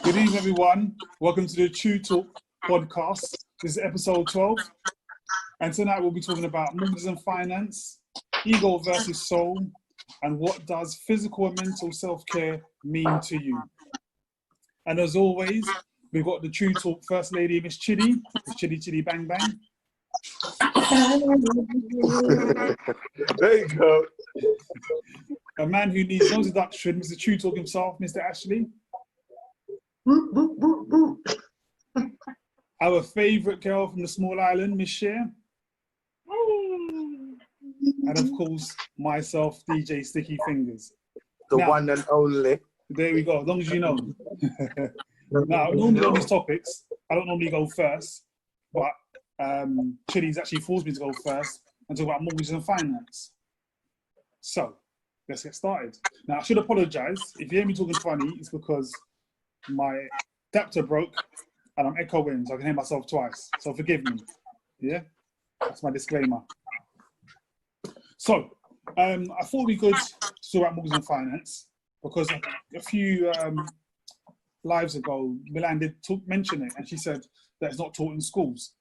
Good evening, everyone. Welcome to the TruuuTalk podcast. This is episode 12. And tonight we'll be talking about mortgages and finance, ego versus soul, and what does physical and mental self-care mean to you. And as always, we've got the TruuuTalk First Lady, Miss Chidi. Miss Chidi Chidi Bang Bang. There you go. A man who needs no introduction, Mr. TruuuTalk himself, Mr. Ashley. Our favourite girl from the small island, Miss Cher. And of course, myself, DJ Sticky Fingers. The one and only. There we go, as long as you know. Now, normally on these topics, I don't normally go first, but Chili's actually forced me to go first and talk about mortgages and finance. So, let's get started. Now, I should apologise. If you hear me talking funny, it's because my adapter broke and I'm echoing, so I can hear myself twice. So forgive me. Yeah? That's my disclaimer. So, I thought we could talk about mortgages and finance because a few lives ago, Milan did mention it, and she said that it's not taught in schools.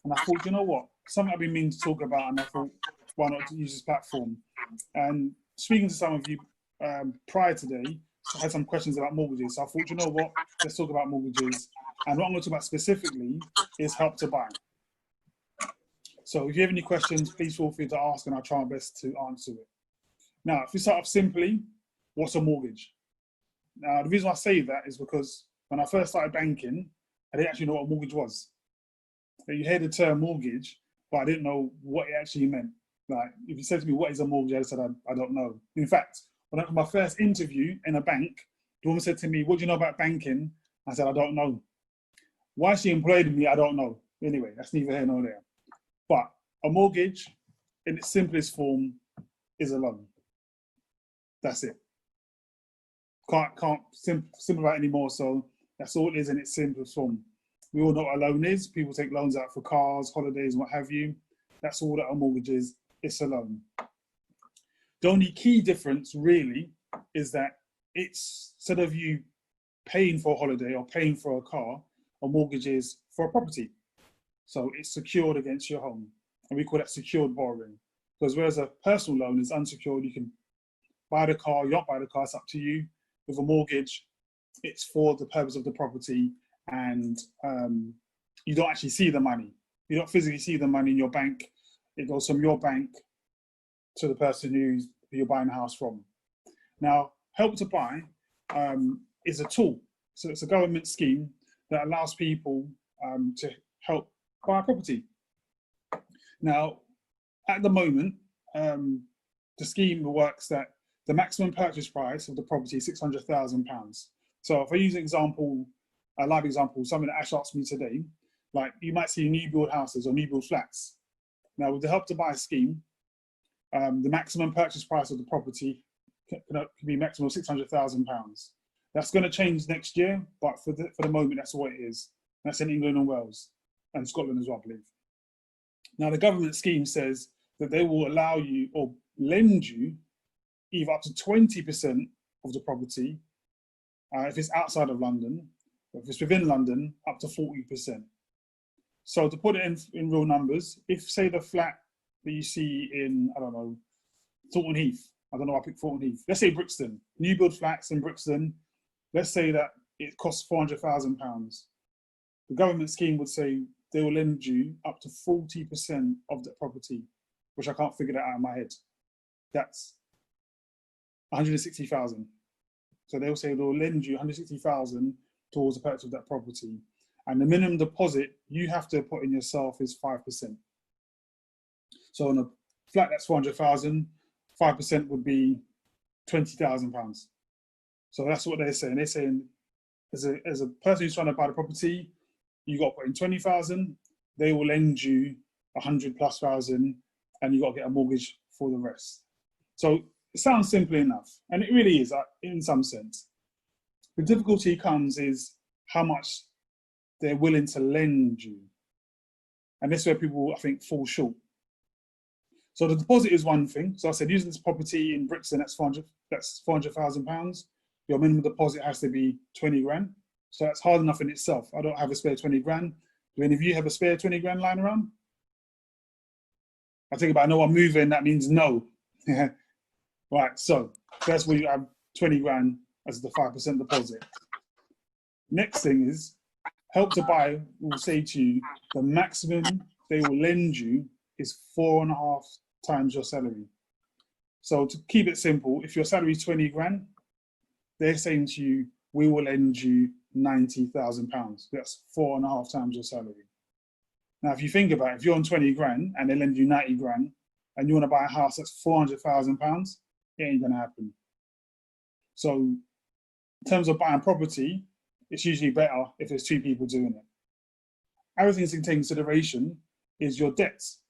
And I thought, you know what? Something I've been meaning to talk about, and I thought, why not use this platform? And speaking to some of you prior today, I had some questions about mortgages. So I thought, you know what? Let's talk about mortgages. And what I'm going to talk about specifically is Help to Buy. So if you have any questions, please feel free to ask, and I'll try my best to answer it. Now, if we start off simply, what's a mortgage? Now, the reason I say that is because when I first started banking, I didn't actually know what a mortgage was. You heard the term mortgage, but I didn't know what it actually meant. Like, if you said to me, what is a mortgage? I said, I don't know. In fact, when I had my first interview in a bank, the woman said to me, what do you know about banking? I said, I don't know. Why she employed me, I don't know. Anyway, that's neither here nor there. But a mortgage, in its simplest form, is a loan. That's it. Can't simplify it anymore, so that's all it is in its simplest form. We all know what a loan is. People take loans out for cars, holidays, and what have you. That's all that a mortgage is. It's a loan. The only key difference, really, is that it's, instead of you paying for a holiday or paying for a car, a mortgage is for a property. So it's secured against your home. And we call that secured borrowing. Because whereas a personal loan is unsecured, you can buy the car, you don't buy the car, it's up to you. With a mortgage, it's for the purpose of the property, and you don't actually see the money. You don't physically see the money in your bank. It goes from your bank to the person who you're buying the house from. Now, Help to Buy is a tool. So it's a government scheme that allows people to help buy a property. Now, at the moment, the scheme works that the maximum purchase price of the property is £600,000. So if I use an example, a live example, something that Ash asked me today, like you might see new build houses or new build flats. Now with the Help to Buy scheme, the maximum purchase price of the property can be maximum of £600,000. That's going to change next year, but for the moment, that's what it is. That's in England and Wales and Scotland as well, I believe. Now the government scheme says that they will allow you or lend you either up to 20% of the property, if it's outside of London, or if it's within London, up to 40%. So to put it in real numbers, if say the flat that you see in, I don't know, Thornton Heath, I don't know why I picked Thornton Heath, let's say Brixton, new build flats in Brixton, let's say that it costs £400,000. The government scheme would say they will lend you up to 40% of the property, which I can't figure that out in my head. That's 160,000. So they'll say they'll lend you 160,000 towards the purchase of that property. And the minimum deposit you have to put in yourself is 5%. So on a flat that's 400,000, 5% would be £20,000. So that's what they're saying. They're saying as a person who's trying to buy the property, you got to put in 20,000, they will lend you 100,000+, and you got to get a mortgage for the rest. So it sounds simple enough, and it really is in some sense. The difficulty comes is how much they're willing to lend you. And this is where people, I think, fall short. So the deposit is one thing. So I said, using this property in Brixton, that's £400,000. Your minimum deposit has to be 20 grand. So that's hard enough in itself. I don't have a spare 20 grand. Do any of you have a spare 20 grand lying around? I think about, I know I'm moving, that means no. Right, so that's where you have 20 grand as the 5% deposit. Next thing is, Help to Buy will say to you, the maximum they will lend you is 4.5 times your salary. So to keep it simple, if your salary is 20 grand, they're saying to you, we will lend you £90,000. That's 4.5 times your salary. Now, if you think about it, if you're on 20 grand and they lend you 90 grand and you want to buy a house that's £400,000, it ain't gonna happen. So in terms of buying property, it's usually better if there's 2 people doing it. Other things to take into consideration is your debts.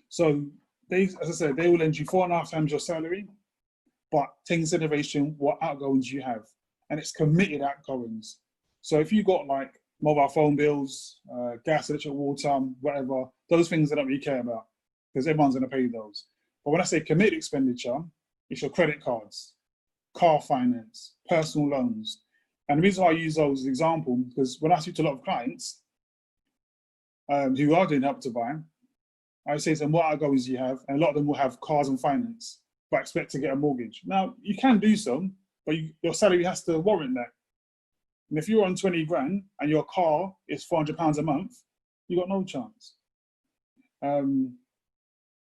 So they, as I said, they will lend you 4.5 times your salary, but take into consideration what outgoings you have. And it's committed outgoings. So if you've got like mobile phone bills, gas, electric, water, whatever, those things I don't really care about because everyone's gonna pay those. But when I say committed expenditure, it's your credit cards, car finance, personal loans. And the reason why I use those as an example, because when I speak to a lot of clients who are doing Help to Buy, I say to them, what outgoings do you have? And a lot of them will have cars and finance, but expect to get a mortgage. Now, you can do some, but your salary has to warrant that. And if you're on 20 grand and your car is £400 a month, you got no chance. And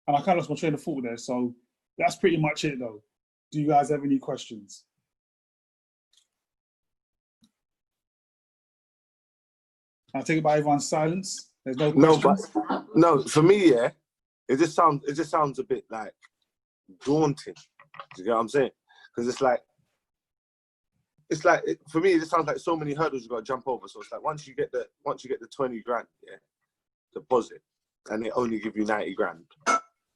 I kind of lost my train of thought there, so that's pretty much it though. Do you guys have any questions? I take it by everyone's silence. There's no questions. No, for me, yeah, it just sounds a bit like daunting. Do you get what I'm saying? Because for me, it just sounds like so many hurdles you got to jump over. So it's like once you get the 20 grand, yeah, deposit, and they only give you 90 grand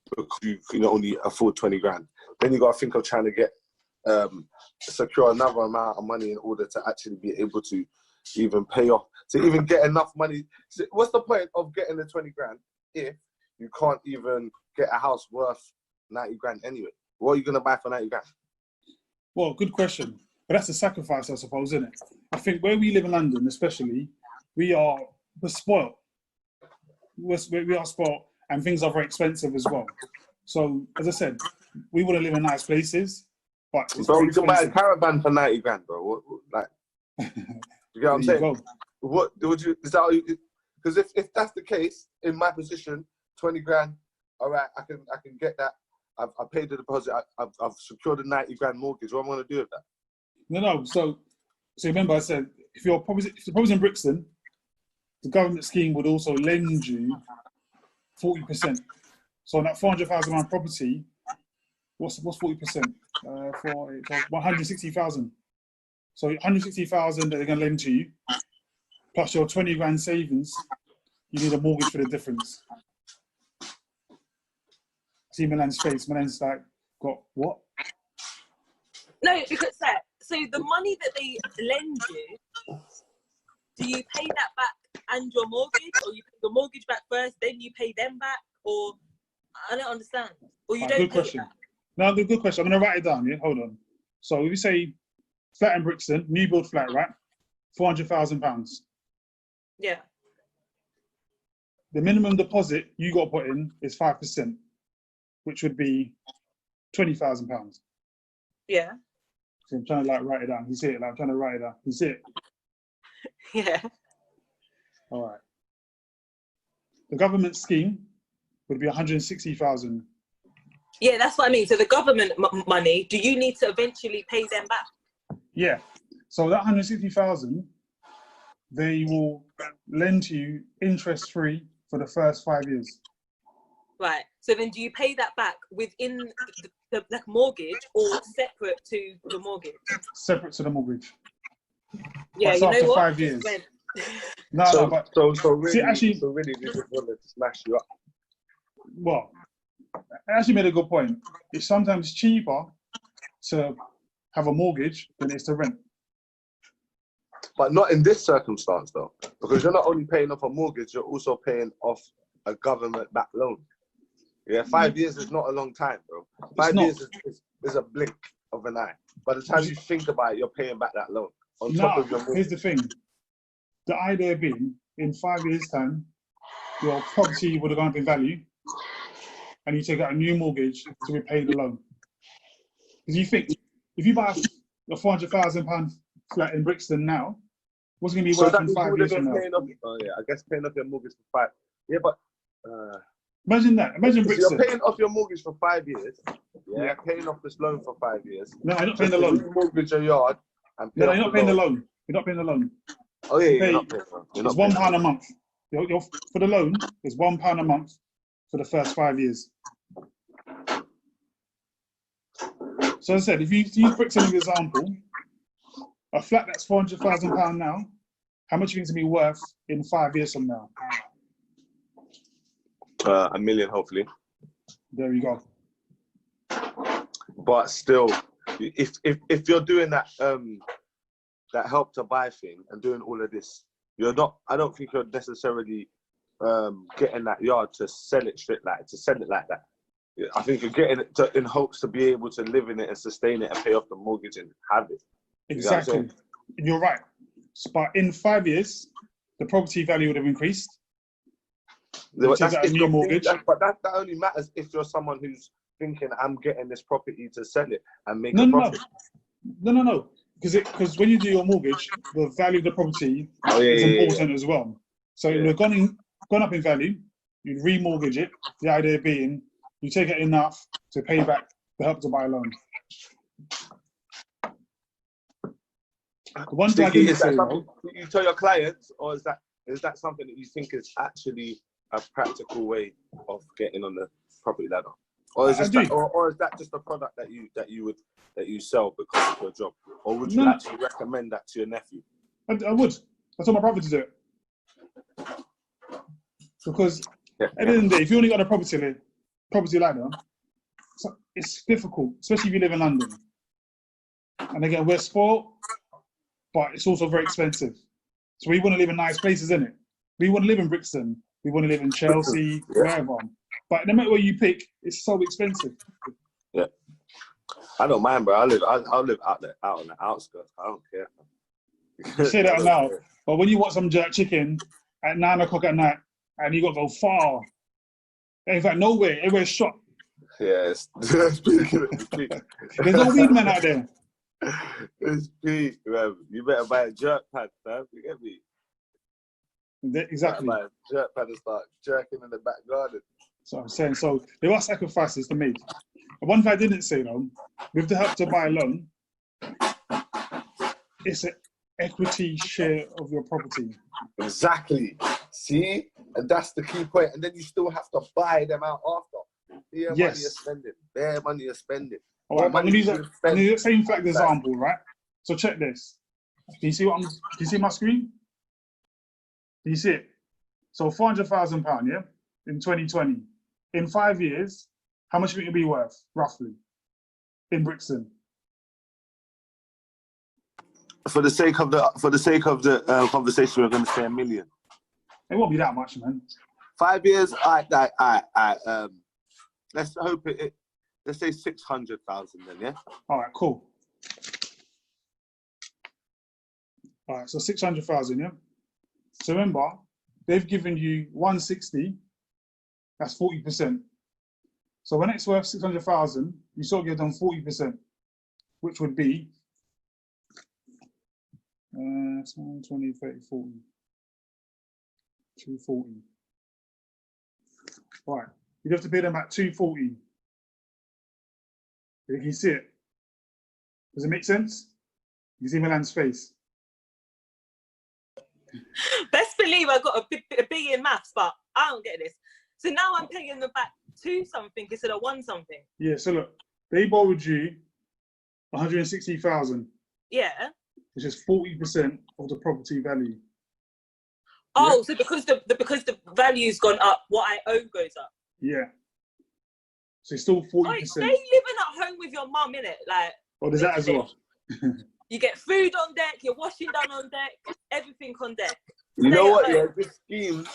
because you can only afford 20 grand. Then you got to think of trying to get secure another amount of money in order to actually be able to even pay off, to even get enough money. So what's the point of getting the 20 grand if you can't even get a house worth 90 grand anyway? What are you going to buy for 90 grand? Well, good question. But that's a sacrifice, I suppose, isn't it? I think where we live in London, especially, we're spoiled. We are spoiled, and things are very expensive as well. So, as I said, we want to live in nice places, but it's bro, very you can buy a expensive. caravan for 90 grand, bro. Like, you get what I'm saying? Go. What would you? Is that because if that's the case, in my position, 20 grand, all right, I can get that. I've paid the deposit. I've secured a 90 grand mortgage. What am I going to do with that? No. So remember, I said if the property's in Brixton, the government scheme would also lend you 40%. So on that £400,000 property, what's 40%? For 160,000. So 160,000 that they're going to lend to you, plus your 20 grand savings, you need a mortgage for the difference. See Milan's face. Milan's like, got what? No, because so the money that they lend you, do you pay that back and your mortgage, or you pay the mortgage back first, then you pay them back, or I don't understand. Or you don't. Good question. No, good question. I'm going to write it down. Yeah, hold on. So if you say flat in Brixton, new build flat, right? £400,000. Yeah. The minimum deposit you got to put in is 5%, which would be £20,000. Yeah. So I'm trying to like write it down. You see it? Like I'm trying to write it down. You see it? Yeah. All right. The government scheme would be 160,000. Yeah, that's what I mean. So the government money, do you need to eventually pay them back? Yeah. So that 160,000, they will lend to you interest-free for the first 5 years. Right. So then do you pay that back within the mortgage or separate to the mortgage? Separate to the mortgage. Yeah, but you know after what? 5 years. So really, see, actually, they just wanted to smash you up. Well, I actually made a good point. It's sometimes cheaper to have a mortgage than it is to rent. But not in this circumstance, though, because you're not only paying off a mortgage, you're also paying off a government-backed loan. Yeah, 5 years is not a long time, bro. 5 years is a blink of an eye. By the time you think about it, you're paying back that loan. on top of your mortgage. Here's the thing. The idea being, in 5 years' time, your property would have gone up in value, and you take out a new mortgage to repay the loan. Because you think, if you buy a £400,000 flat in Brixton now, what's it going to be worth in 5 years from now? I guess paying off your mortgage for 5. Yeah, but imagine that. Imagine Brixton. You're paying off your mortgage for 5 years. Yeah, paying off this loan for 5 years. No, you're not paying the loan. Mortgage a yard. And no, you're not paying the loan. You're not paying the loan. Oh yeah, you're not paying the loan. It's £1 a month. For the loan, it's £1 a month for the first 5 years. So as I said, if you use Brixton as an example, a flat that's £400,000 now, how much do you think it's going to be worth in 5 years from now? $1 million, hopefully. There you go. But still, if you're doing that that Help to Buy thing and doing all of this, you're not. I don't think you're necessarily getting that yard to sell it like that. I think you're getting it in hopes to be able to live in it and sustain it and pay off the mortgage and have it. Exactly. You're right. But in 5 years, the property value would have increased. That's a new mortgage. But that only matters if you're someone who's thinking, I'm getting this property to sell it and make a profit. No. Because when you do your mortgage, the value of the property is important as well. So if it's gone up in value, you remortgage it. The idea being, you take it enough to pay back the Help to Buy loan. The one thing I didn't say, you tell your clients, or is that something that you think is actually a practical way of getting on the property ladder, or is that just a product that you sell because of your job, or would you actually recommend that to your nephew? I would. I told my brother to do it because at the end of the day, if you only got a property ladder, it's difficult, especially if you live in London. And again, we're spoiled, but it's also very expensive. So we want to live in nice places, innit? We want to live in Brixton. We want to live in Chelsea, wherever. But no matter where you pick, it's so expensive. Yeah. I don't mind, bro. I'll live out on the outskirts. I don't care. You say that now, but when you want some jerk chicken at 9 o'clock at night and you got to go far, in fact, nowhere, everywhere's shot. Yes. There's no weed man out there. It's peak, man. You better buy a jerk pad, man. You get me? Exactly. Buy a jerk pad and start jerking in the back garden. So I'm saying, there are sacrifices to make. One thing I didn't say though, with the Help to Buy loan, it's an equity share of your property. Exactly. See? And that's the key point. And then you still have to buy them out after. Their money you're spending. All right, I'm going to use the same fact example, right? So check this. Can you see my screen? Can you see it? So £400,000, yeah, in 2020. In 5 years, how much do you think it'll be worth, roughly, in Brixton? For the sake of the conversation, we're going to say $1 million. It won't be that much, man. 5 years, let's hope let's say 600,000 then, yeah? All right, cool. All right, so 600,000, yeah? So remember, they've given you 160, that's 40%. So when it's worth 600,000, you sort of give them 40%, which would be 20, 30, 40, 240. All right, you'd have to pay them at 240. You can see it. Does it make sense? You see Milan's face. Best believe I got a B in maths, but I don't get this. So now I'm paying them back 2 something instead of 1 something. Yeah. So look, they borrowed you 160,000. Yeah. Which is 40% of the property value. Oh, yeah. So because the value's gone up, what I owe goes up. Yeah. So it's still 40%. Like, stay living at home with your mum, innit? Like. Oh, there's that as well. You get food on deck, your washing done on deck, everything on deck. You know what? Yeah, this scheme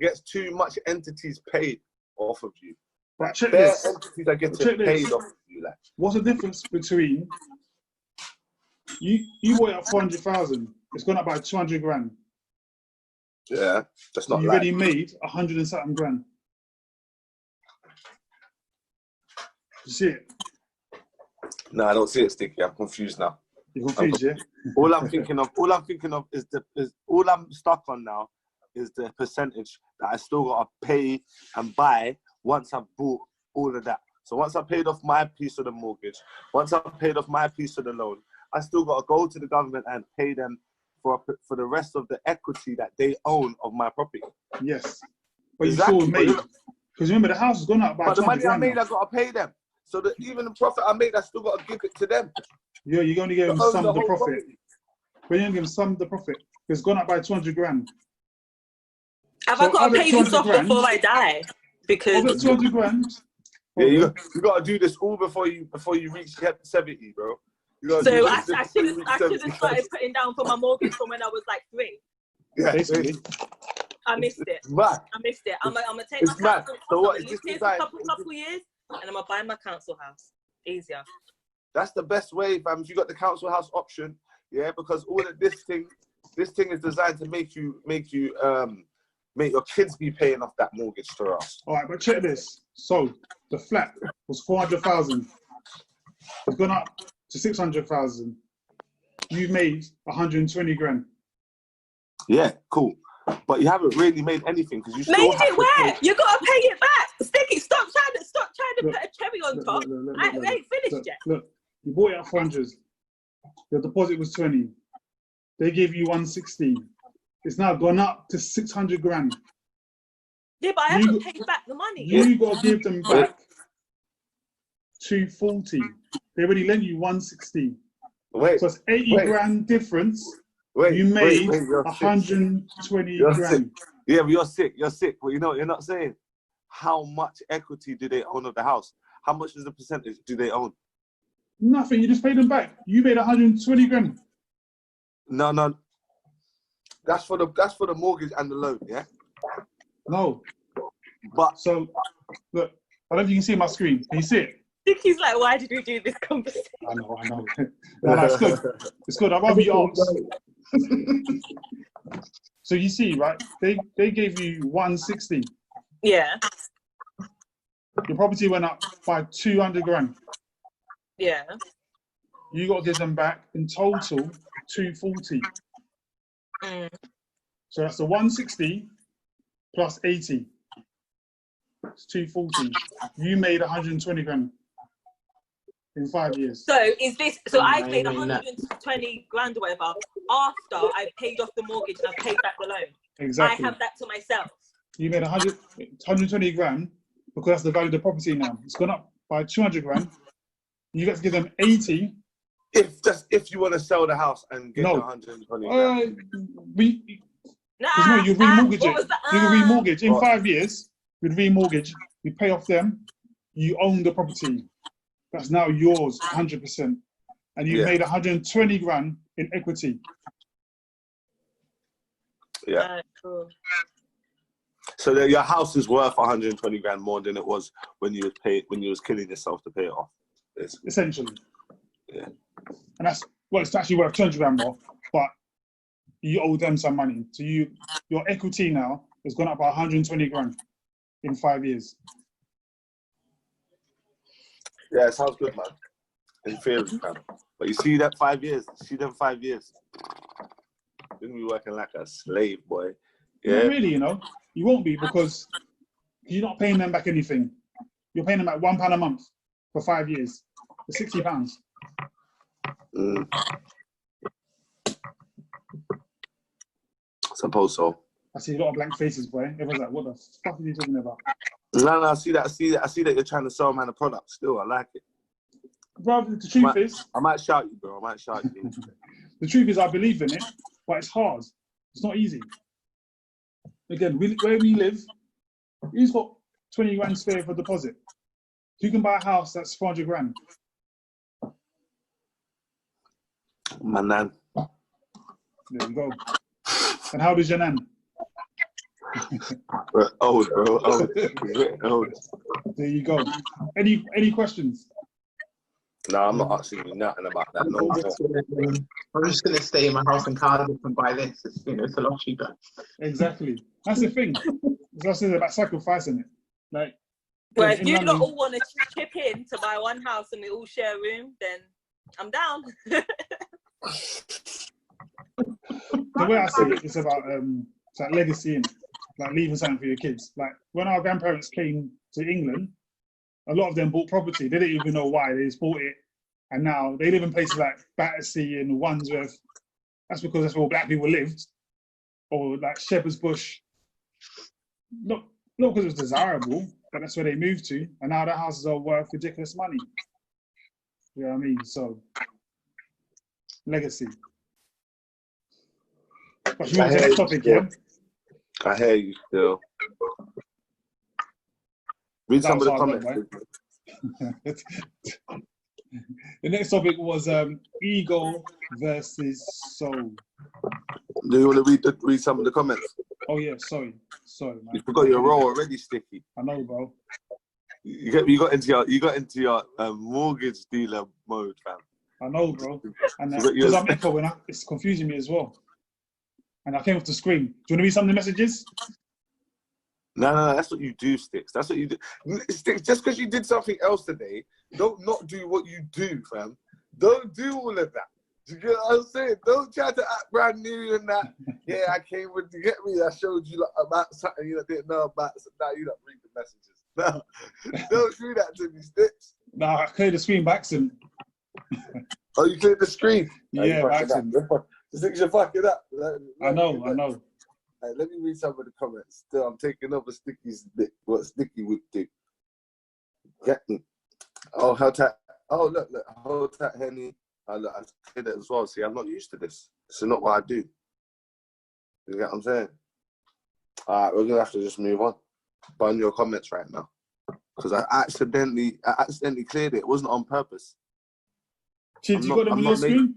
gets too much entities paid off of you. But check this. Entities that get paid off of you. Like. What's the difference between You bought it at 400,000. It's gone up by 200 grand. Yeah, that's So not you've like. already made 100 and something grand. You see it? No, I don't see it, Sticky. I'm confused now. You're confused, yeah? All I'm thinking of is all I'm stuck on now is the percentage that I still gotta pay and buy once I've bought all of that. So once I've paid off my piece of the mortgage, once I've paid off my piece of the loan, I still gotta go to the government and pay them for the rest of the equity that they own of my property. Yes. But Exactly. you still made, because remember the house has gone up by 200 But the money I grand made, now. I gotta pay them. So that even the profit I made, I still gotta give it to them. Yeah, you're going to give them own some the of the whole profit. property. But you're going to give them some of the profit. It's gone up by 200 grand. Have So I got out to of pay this 200 off grand, before I die? Because Of the 200 grand. Yeah, you gotta do this all before you reach 70, bro. You gotta do so this I before you should reach have 70. started putting down for my mortgage from when I was like 3. Yeah, Basically. I missed it. it's mad. I missed it. I'm gonna take It's my mad. council So house. what, I'm is gonna live this here for a design- couple years, and I'm gonna buy my council house. Easier. That's the best way, fam. If you got the council house option, yeah, because all of this thing is designed to make your kids be paying off that mortgage to us. All right, but check this. So the flat was 400,000. It's gone up to 600,000. You made 120 grand. Yeah, cool. But you haven't really made anything because you still Made have it to where? pay. You gotta pay it back. Sticky, stop trying to Look, put a cherry on Look, top. look, I ain't finished yet. Look, you bought it at 400. Your deposit was 20. They gave you 160. It's now gone up to 600 grand. Yeah, but I haven't paid back the money. You got to give them back 240. They already lent you 160. Wait, So it's 80 grand difference. wait, You made you're 120 You're grand. sick. Yeah, but you're sick. But you know what you're not saying? How much equity do they own of the house? How much is the percentage do they own? Nothing. You just paid them back. You made 120 grand. No. That's for the mortgage and the loan, yeah? No. But So, look, I don't know if you can see my screen. Can you see it? Sticky's like, why did we do this conversation? I know. No, it's good. It's good. I'd rather you ask. So you see, right? They gave you 160. Yeah. Your property went up by 200 grand. Yeah. You got to give them back in total 240. Mm. So that's the 160 plus 80. It's 240. You made 120 grand in 5 years. So is this? So I made 120 grand or whatever after I paid off the mortgage and I paid back the loan. Exactly. I have that to myself. You made 120 grand because that's the value of the property now. It's gone up by 200 grand. You got to give them 80. if you want to sell the house and get the 120 grand. Nah, you remortgage it. You remortgage in What? 5 years. You'd remortgage. You pay off them. You own the property. That's now yours, 100%. And you made 120 grand in equity. Yeah. Cool. So that your house is worth 120 grand more than it was when you was killing yourself to pay it off. Essentially. Yeah. And it's actually worth 200 grand more, but you owe them some money. So your equity now has gone up by 120 grand in 5 years. Yeah, it sounds good, man. In theory, man. But you see that 5 years? See them 5 years? You're gonna be working like a slave, boy. Yeah. Not really, you won't be because you're not paying them back anything. You're paying them like £1 a month for 5 years. For £60. Suppose so. I see a lot of blank faces, boy. Everyone's like, what the fuck are you talking about? No, I see that. I see that you're trying to sell man a product still. I like it. Brother, the truth is, I might shout you, bro. I might shout you. the truth is I believe in it, but it's hard. It's not easy. Again, where we live, who's got 20 grand spare for deposit? Who can buy a house that's 400 grand? My nan. There you go. And how does your nan? Old, bro. Old. Old. There you go. Any questions? No, I'm not asking you nothing about that. No more. I'm just gonna stay in my house in Cardiff and buy this. It's, you know, it's a lot cheaper. Exactly. That's the thing. It's also about sacrificing it. Like, Well, 'cause if in you London, lot all want to chip in to buy one house and we all share a room, then I'm down. the way I see it, it's about it's like legacy, innit? Like leaving something for your kids. Like when our grandparents came to England, a lot of them bought property. They didn't even know why. They just bought it, and now they live in places like Battersea and Wandsworth. That's because that's where all black people lived, or like Shepherd's Bush. Not because it was desirable, but that's where they moved to, and now their houses are worth ridiculous money. You know what I mean? So legacy. But you want to next topic, yeah? I hear you still. Read That some of was the hard, comments. right? The next topic was ego versus soul. Do you want to read some of the comments? Oh yeah, sorry, man. You forgot your role already, Sticky. I know, bro. You got into your mortgage dealer mode, fam. I know, bro. And because I'm echoing, it's confusing me as well. And I came off the screen. Do you want to read some of the messages? No, that's what you do, Sticks. That's what you do. Sticks, just because you did something else today, don't not do what you do, fam. Don't do all of that. Do you get what I'm saying? Don't try to act brand new and that. Yeah, I came with to get me. I showed you about something you didn't know about. So now you don't read the messages. No, don't do that to me, Sticks. No, I cleared the screen by accident. Oh, you cleared the screen? Yeah, by accident. Sticks, you're fucking up. I know. Right, let me read some of the comments. Still, I'm taking over Sticky's dick. What Sticky would do. Get me. Oh, how tight. Oh, look, hold tight, Henny. Look, I did it as well. See, I'm not used to this. This is not what I do. You get what I'm saying? All right, we're going to have to just move on. Burn your comments right now. Because I accidentally cleared it. It wasn't on purpose. Chid, you got them on your screen?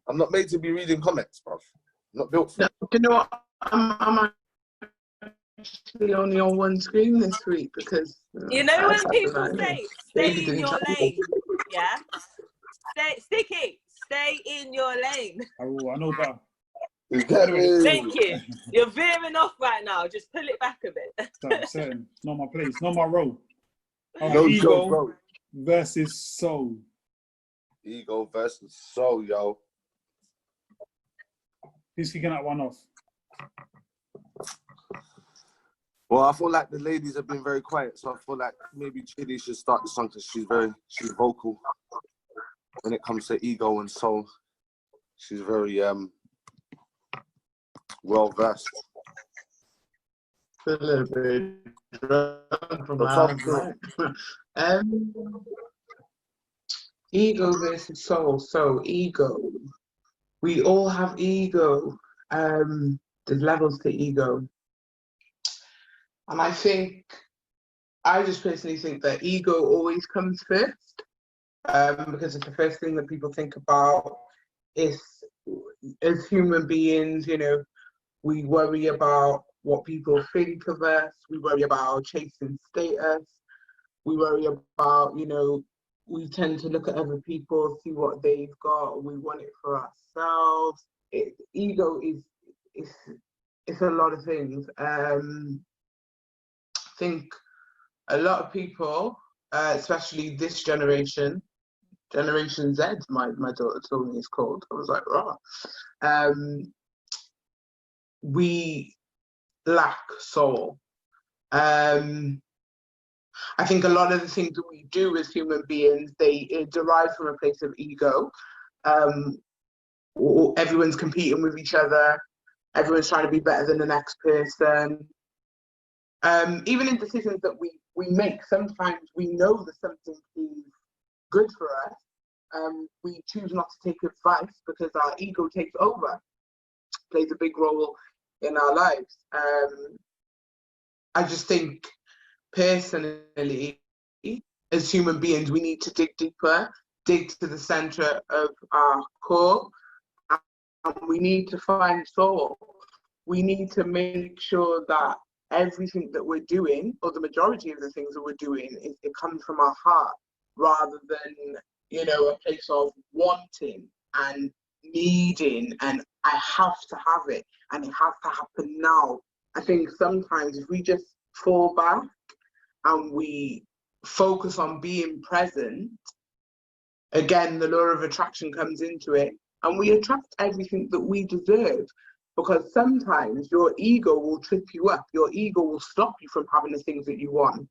I'm not made to be reading comments, bro. I'm not built for it. No, you know what? I'm actually only on one screen this week because... You know when people say, stay in your lane, yeah? Sticky, stay in your lane. Oh, I know better. Thank you. You're veering off right now. Just pull it back a bit. That's what I'm saying. Not my place, not my role. All right, No ego joke, bro. versus soul. Ego versus soul, yo. Who's kicking that one off? Well, I feel like the ladies have been very quiet, so I feel like maybe Chidi should start the song because she's vocal when it comes to ego and soul. She's very well versed. A little bit drunk from last night. Ego versus soul. So ego. We all have ego. There's levels to ego. And I just personally think that ego always comes first, because it's the first thing that people think about. Is as human beings, you know, we worry about what people think of us. We worry about chasing status. We worry about, you know, we tend to look at other people, see what they've got. We want it for ourselves. Ego is a lot of things. I think a lot of people, especially this generation Z, my daughter told me it's called. I was like, right. We lack soul. I think a lot of the things that we do as human beings, they derive from a place of ego. Everyone's competing with each other. Everyone's trying to be better than the next person. Even in decisions that we make, sometimes we know that something is good for us. We choose not to take advice because our ego takes over, plays a big role in our lives. I just think personally, as human beings, we need to dig deeper, dig to the center of our core, and we need to find soul. We need to make sure that everything that we're doing, or the majority of the things that we're doing, it comes from our heart rather than you know, a place of wanting and needing, and I have to have it, and it has to happen now. I think sometimes if we just fall back and we focus on being present, again, the law of attraction comes into it, and we attract everything that we deserve. Because sometimes your ego will trip you up. Your ego will stop you from having the things that you want.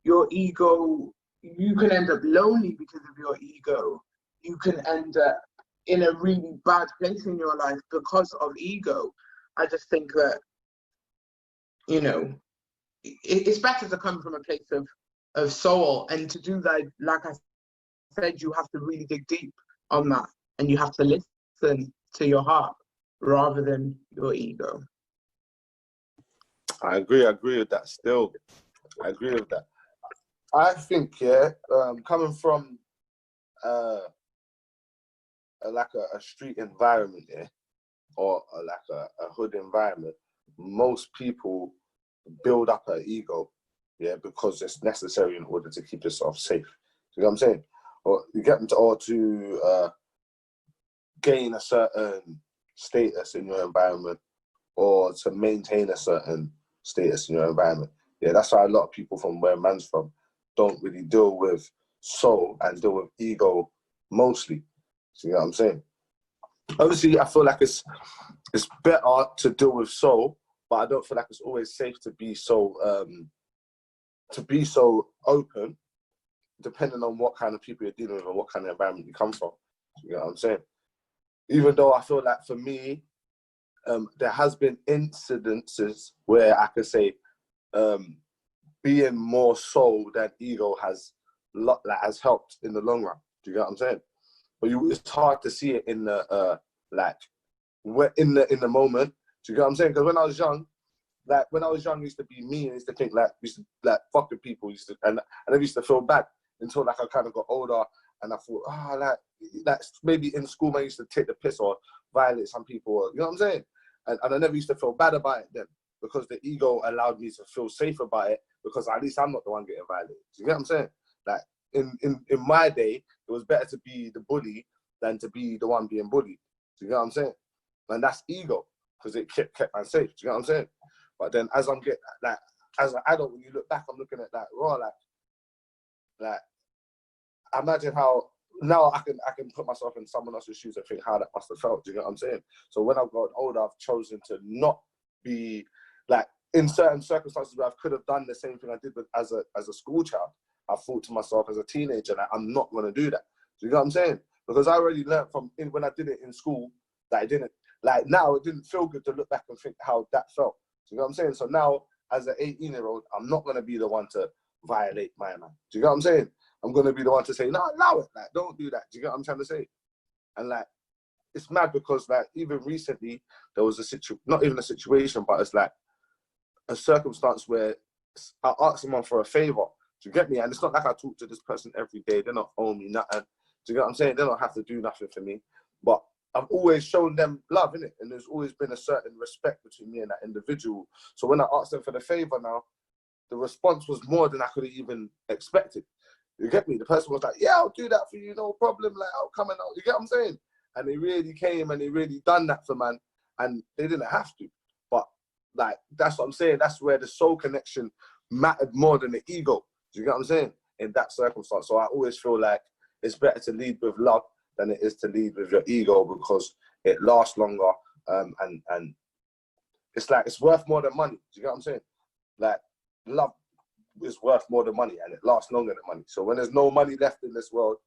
Your ego, you can end up lonely because of your ego. You can end up in a really bad place in your life because of ego. I just think that, you know, it's better to come from a place of soul, and to do that, like I said, you have to really dig deep on that, and you have to listen to your heart rather than your ego. I agree with that still. I agree with that. I think, coming from like a street environment, or like a hood environment, most people build up an ego, because it's necessary in order to keep yourself safe. You know what I'm saying? Or you get them to gain a certain status in your environment, or to maintain a certain status in your environment. Yeah, that's why a lot of people from where man's from don't really deal with soul and deal with ego mostly. So, you know what I'm saying? Obviously, I feel like it's better to deal with soul, but I don't feel like it's always safe to be so open, depending on what kind of people you're dealing with and what kind of environment you come from. You know what I'm saying? Even though I feel like for me, there has been incidences where I could say being more soul than ego has helped in the long run. Do you get what I'm saying? But it's hard to see it in the in the moment. Do you get what I'm saying? Because when I was young, I used to be me and used to think used to fuck with people. And I used to feel bad until I kind of got older, and I thought, maybe in school I used to take the piss or violate some people, or, you know what I'm saying? And I never used to feel bad about it then, because the ego allowed me to feel safe about it, because at least I'm not the one getting violated. Do you get what I'm saying? Like in my day, it was better to be the bully than to be the one being bullied. Do you get what I'm saying? And that's ego, because it kept man safe. Do you get what I'm saying? But then as I'm getting as an adult, when you look back, I'm looking at that raw, imagine how now I can put myself in someone else's shoes and think how that must have felt. Do you get what I'm saying? So when I've got older, I've chosen to not be in certain circumstances where I could have done the same thing I did as a school child. I thought to myself as a teenager that I'm not going to do that. Do you get what I'm saying? Because I already learned when I did it in school that it didn't, now it didn't feel good to look back and think how that felt. Do you know what I'm saying? So now, as an 18-year-old, I'm not going to be the one to violate my man. Do you know what I'm saying? I'm going to be the one to say, no, allow it. Don't do that. Do you get what I'm trying to say? And it's mad because even recently, there was not even a situation, but it's a circumstance where I asked someone for a favor. Do you get me? And it's not like I talk to this person every day. They're not owing me nothing. Do you get what I'm saying? They don't have to do nothing for me. But I've always shown them love, innit? And there's always been a certain respect between me and that individual. So when I asked them for the favor now, the response was more than I could have even expected. You get me? The person was like, yeah, I'll do that for you, no problem. I'll come and out. You get what I'm saying? And they really came and they really done that for man. And they didn't have to. But that's what I'm saying. That's where the soul connection mattered more than the ego. Do you get what I'm saying? In that circumstance. So I always feel like it's better to lead with love than it is to lead with your ego, because it lasts longer, and it's worth more than money. Do you get what I'm saying? Love is worth more than money, and it lasts longer than money. So when there's no money left in this world,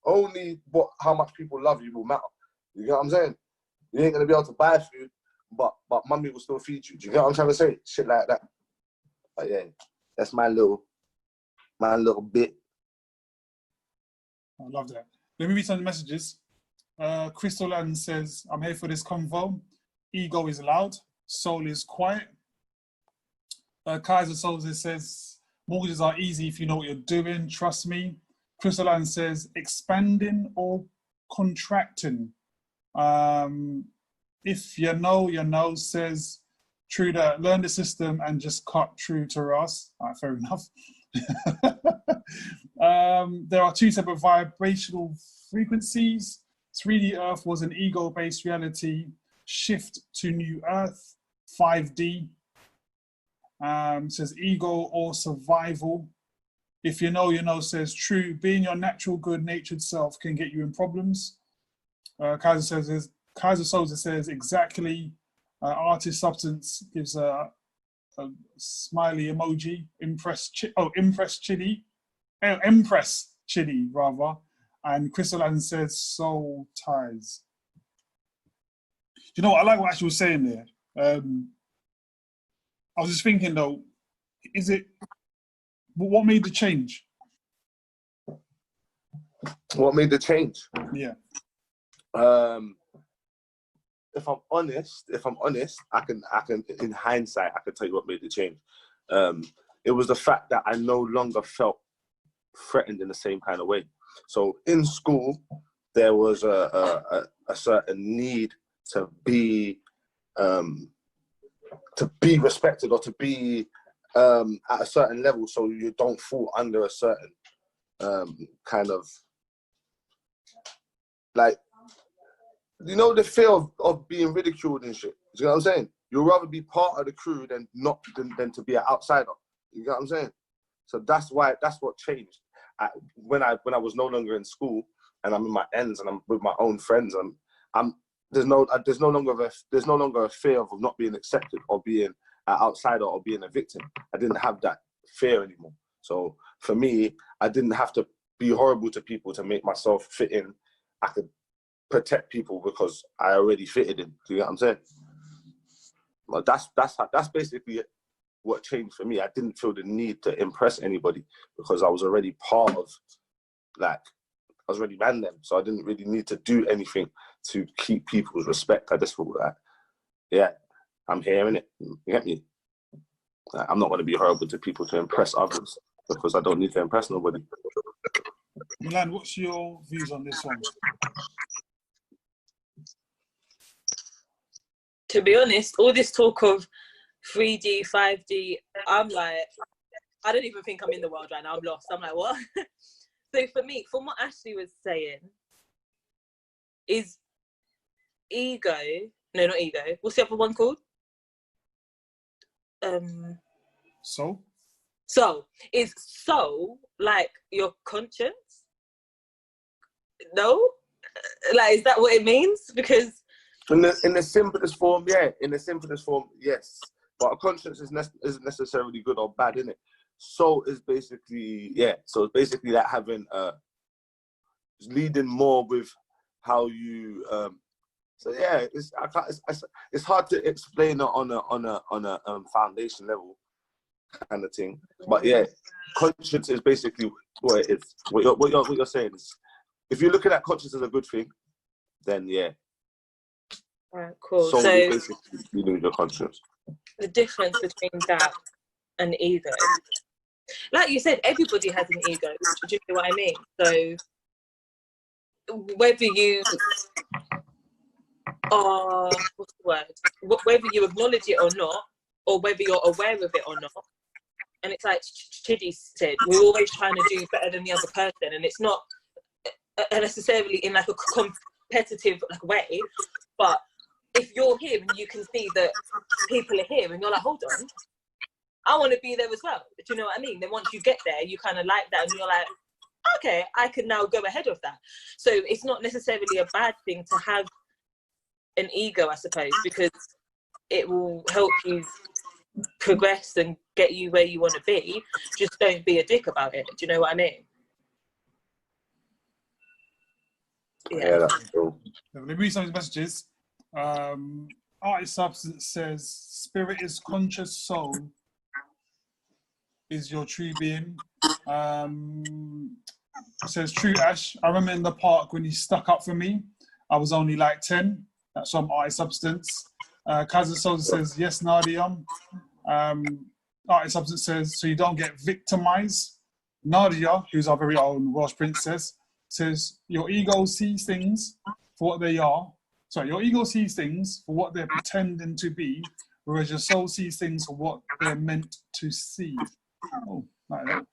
only how much people love you will matter. You get what I'm saying? You ain't gonna be able to buy food, but money will still feed you. Do you get what I'm trying to say? Shit like that. But yeah, that's my little bit. I love that. Let me read some messages. Crystal Ann says, I'm here for this convo. Ego is loud, soul is quiet. Kaiser Soldier says, mortgages are easy if you know what you're doing, trust me. Crystal Ann says, expanding or contracting. If you know, says True that learn the system and just cut through to us. All right, fair enough. There are two separate vibrational frequencies. 3D Earth was an ego-based reality. Shift to new Earth. 5D. Says ego or survival. If you know, you know, says true. Being your natural, good-natured self can get you in problems. Kaiser Soza says exactly. Artist Substance gives a smiley emoji. Empress Chili rather. And Crystal Allen says soul ties. You know what? I like what she was saying there. I was just thinking though, what made the change? What made the change? Yeah. If I'm honest, I can in hindsight I can tell you what made the change. It was the fact that I no longer felt threatened in the same kind of way. So in school, there was a certain need to be respected or to be at a certain level, so you don't fall under a certain kind of like, you know, the fear of being ridiculed and shit. You know what I'm saying? You'd rather be part of the crew than to be an outsider. You know what I'm saying? So that's what changed. When I was no longer in school and I'm in my ends and I'm with my own friends, there's no longer a fear of not being accepted or being an outsider or being a victim. I didn't have that fear anymore. So for me, I didn't have to be horrible to people to make myself fit in. I could protect people because I already fitted in. Do you know what I'm saying? Well, that's basically what changed for me. I didn't feel the need to impress anybody because I was already part of, like, I was already man them. So I didn't really need to do anything to keep people's respect. I just thought that, yeah, I'm here, innit? You get me? I'm not going to be horrible to people to impress others because I don't need to impress nobody. Milan, what's your views on this one? To be honest, all this talk of 3D, 5D, I'm like, I don't even think I'm in the world right now. I'm lost. I'm like, what? So for me, from what Ashley was saying, is ego, no, not ego. What's the other one called? Soul? So, is soul like your conscience? No? Like, is that what it means? Because in the simplest form, yeah. In the simplest form, yes. But a conscience isn't necessarily good or bad, isn't it? Soul is basically, yeah. So it's basically that having leading more with how you. So yeah, it's hard to explain it on a foundation level kind of thing. But yeah, conscience is basically what it is. What you're saying is, if you're looking at conscience as a good thing, then yeah. Right, cool. So So basically dealing with your conscience. the difference between that and ego, like you said, everybody has an ego. Do you know what I mean? So whether you are, what's the word? Whether you acknowledge it or not, or whether you're aware of it or not. And it's like Chidi said, we're always trying to do better than the other person, and it's not necessarily in like a competitive like way, but if you're here and you can see that people are here and you're like, hold on, I want to be there as well. Do you know what I mean? Then once you get there, you kind of like that and you're like, okay, I can now go ahead of that. So it's not necessarily a bad thing to have an ego, I suppose, because it will help you progress and get you where you want to be. Just don't be a dick about it. Do you know what I mean? Yeah, that's true. Let me read some of his messages. Artist Substance says, spirit is conscious, soul is your true being. Says, true Ash, I remember in the park when you stuck up for me. I was only like 10. That's from Artist Substance. Kazan Sosa says, yes, Nadia. Artist Substance says, so you don't get victimized. Nadia, who's our very own Welsh princess, says, your ego sees things for what they are. Sorry, your ego sees things for what they're pretending to be, whereas your soul sees things for what they're meant to see. Oh, like that.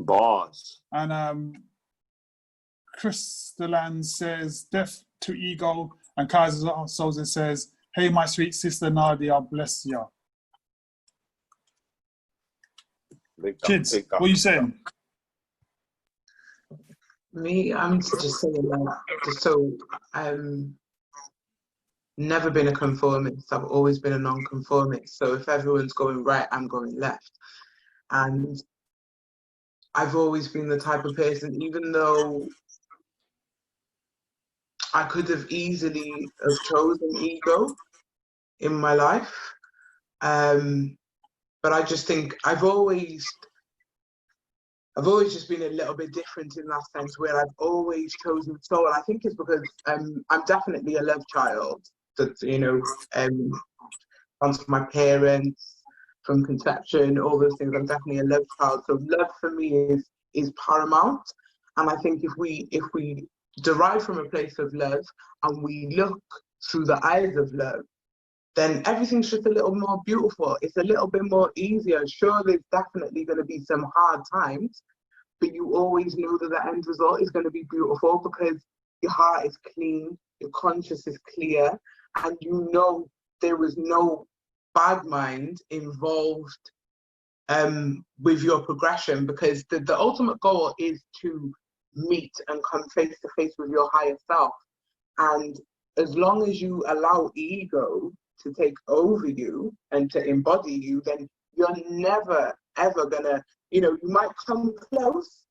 Bars. And Chris Deland says, death to ego. And Kaiser Soze says, hey, my sweet sister Nadia, bless ya. Kids, what are you saying? Me, I'm just saying that, just so, never been a conformist. I've always been a non-conformist. So if everyone's going right, I'm going left. And I've always been the type of person, even though I could have easily have chosen ego in my life, but I just think I've always just been a little bit different in that sense, where I've always chosen soul. I think it's because I'm definitely a love child. That, you know, onto my parents from conception, all those things. I'm definitely a love child. So love for me is paramount. And I think if we derive from a place of love and we look through the eyes of love, then everything's just a little more beautiful. It's a little bit more easier. Sure, there's definitely going to be some hard times, but you always know that the end result is going to be beautiful because your heart is clean, your conscience is clear, and you know there was no bad mind involved with your progression, because the ultimate goal is to meet and come face to face with your higher self. And as long as you allow ego to take over you and to embody you, then you're never ever gonna, you know, you might come close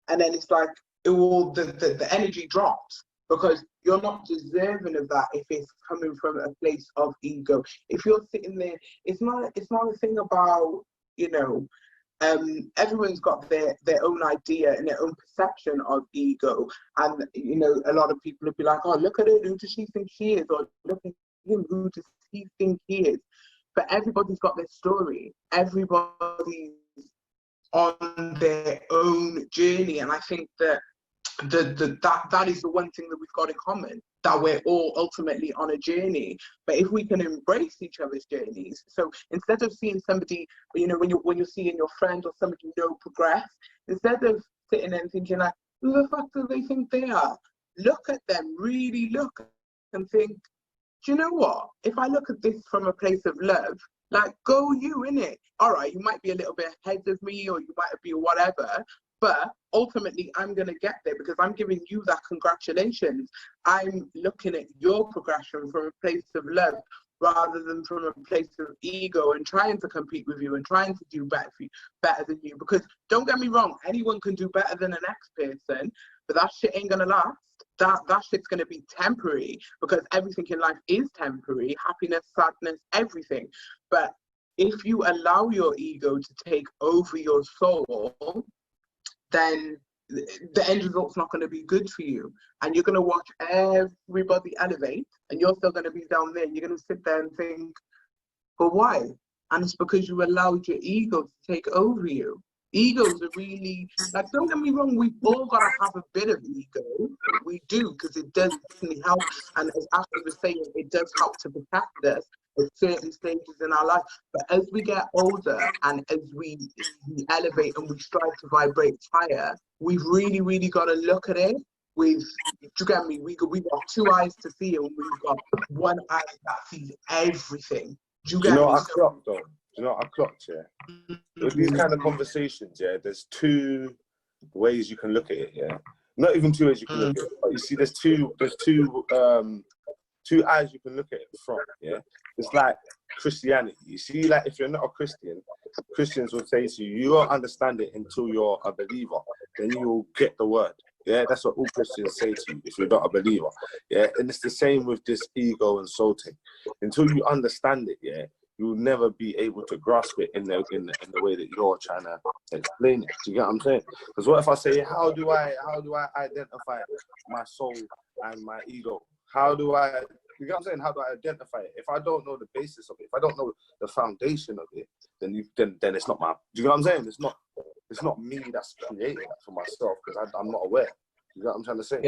and then it's like the energy drops because you're not deserving of that if it's coming from a place of ego. If you're sitting there, it's not a thing about, you know, everyone's got their own idea and their own perception of ego. And, you know, a lot of people would be like, oh, look at her, who does she think she is? Or look at him, who does he think he is? But everybody's got their story. Everybody's on their own journey. And I think that that is the one thing that we've got in common, that we're all ultimately on a journey. But if we can embrace each other's journeys, so instead of seeing somebody, you know, when you're seeing your friend or somebody you know progress, instead of sitting there and thinking like, who the fuck do they think they are? Look at them, really look and think, do you know what? If I look at this from a place of love, like, go you, innit? All right, you might be a little bit ahead of me or you might be whatever, but ultimately I'm going to get there because I'm giving you that congratulations. I'm looking at your progression from a place of love rather than from a place of ego and trying to compete with you and trying to do better than you. Because don't get me wrong, anyone can do better than the next person, but that shit ain't going to last. That shit's going to be temporary because everything in life is temporary, happiness, sadness, everything. But if you allow your ego to take over your soul, then the end result's not going to be good for you. And you're going to watch everybody elevate and you're still going to be down there. And you're going to sit there and think, but why? And it's because you allowed your ego to take over you. Egos are really, like, don't get me wrong, we've all got to have a bit of ego. We do, because it does definitely help. And as Ashley was saying, it does help to protect us at certain stages in our life. But as we get older and as we elevate and we strive to vibrate higher, we've really, really got to look at it with, do you get me? We've got two eyes to see and we've got one eye that sees everything. Do you get me? I clocked though. You know, I clocked, yeah. With these kind of conversations, yeah, there's two ways you can look at it, yeah. Not even two ways you can look at it, but you see, there's two eyes you can look at it from, yeah. It's like Christianity. You see, like, if you're not a Christian, Christians will say to you, you won't understand it until you're a believer. Then you will get the word. Yeah, that's what all Christians say to you if you're not a believer. Yeah, and it's the same with this ego and soul thing. Until you understand it, yeah, you'll never be able to grasp it in the way that you're trying to explain it. Do you get what I'm saying? Because what if I say, how do I identify my soul and my ego? You get what I'm saying? How do I identify it? If I don't know the basis of it, if I don't know the foundation of it, then it's not my. Do you get what I'm saying? It's not me that's creating that for myself because I'm not aware. You know what I'm trying to say?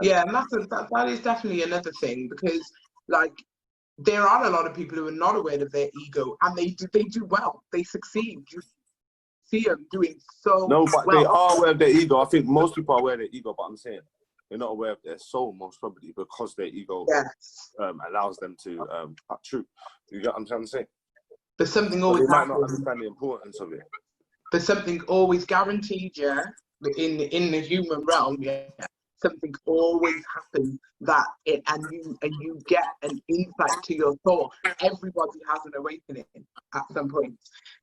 Yeah, and that is definitely another thing, because, like, there are a lot of people who are not aware of their ego and they do well. They succeed. You see them doing so No, but well. they are aware of their ego. I think most people are aware of their ego, but I'm saying they're not aware of their soul, most probably, because their ego allows them to act true. You get what I'm trying to say? But something But always they might not happens. understand the importance of it. But something always guaranteed, yeah, in the human realm, yeah, something always happens and you get an insight to your soul. Everybody has an awakening at some point.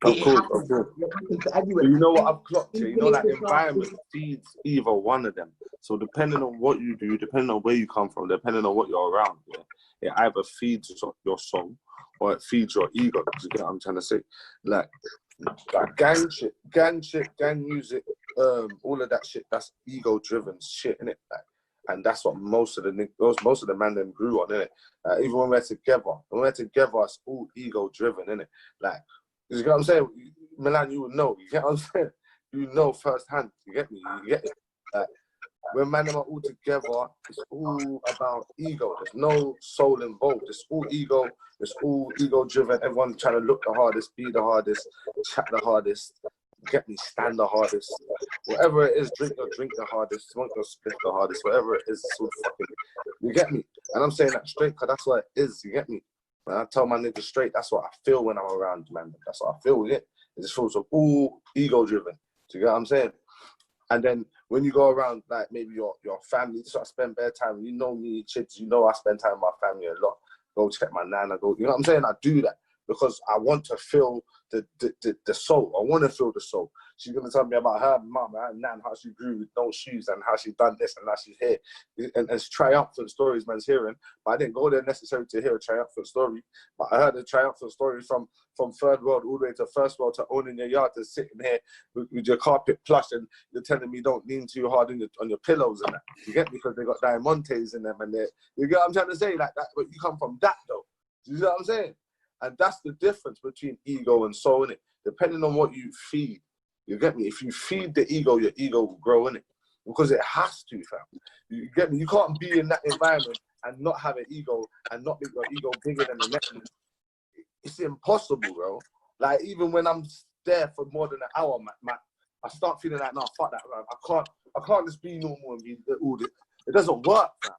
It happens to everyone. But you know what I've clocked here? You know, like the environment feeds either one of them. So depending on what you do, depending on where you come from, depending on what you're around, yeah, it either feeds your soul or it feeds your ego. You get what I'm trying to say? Like gang shit, gang music, all of that shit, that's ego-driven shit, innit? Like, and that's what most of the man them grew on, innit? Even when we're together, it's all ego-driven, innit? Like, you get what I'm saying? Milan, you would know. You get what I'm saying? You know firsthand. You get me? You get it? Like, when man them are all together, it's all about ego. There's no soul involved. It's all ego. It's all ego-driven. Everyone trying to look the hardest, be the hardest, chat the hardest, get me, stand the hardest. Whatever it is, drink the hardest, smoke your spit the hardest, whatever it is, it's all fucking, you get me? And I'm saying that straight because that's what it is, you get me? And I tell my niggas straight, that's what I feel when I'm around, man. That's what I feel with it. It just feels all ego-driven. Do you get what I'm saying? And then when you go around, like maybe your family, so I spend bare time, you know me, kids, you know I spend time with my family a lot. Go check my nana, you know what I'm saying? I do that because I want to feel the soul. I want to feel the soul. She's going to tell me about her mum, her nan, how she grew with no shoes and how she done this and now she's here. And it's triumphant stories man's hearing. But I didn't go there necessarily to hear a triumphant story. But I heard a triumphant story from third world all the way to first world, to owning your yard, to sitting here with your carpet plush and you're telling me don't lean too hard on your pillows and that. You get me? Because they got diamantes in them and you get what I'm trying to say? Like that, but you come from that though. Do you know what I'm saying? And that's the difference between ego and soul, innit? Depending on what you feed. You get me? If you feed the ego, your ego will grow, innit? Because it has to, fam. You get me? You can't be in that environment and not have an ego and not make your ego bigger than the next. It's impossible, bro. Like, even when I'm there for more than an hour, man, I start feeling like, nah, fuck that, man. I can't just be normal and be all this. It doesn't work, fam.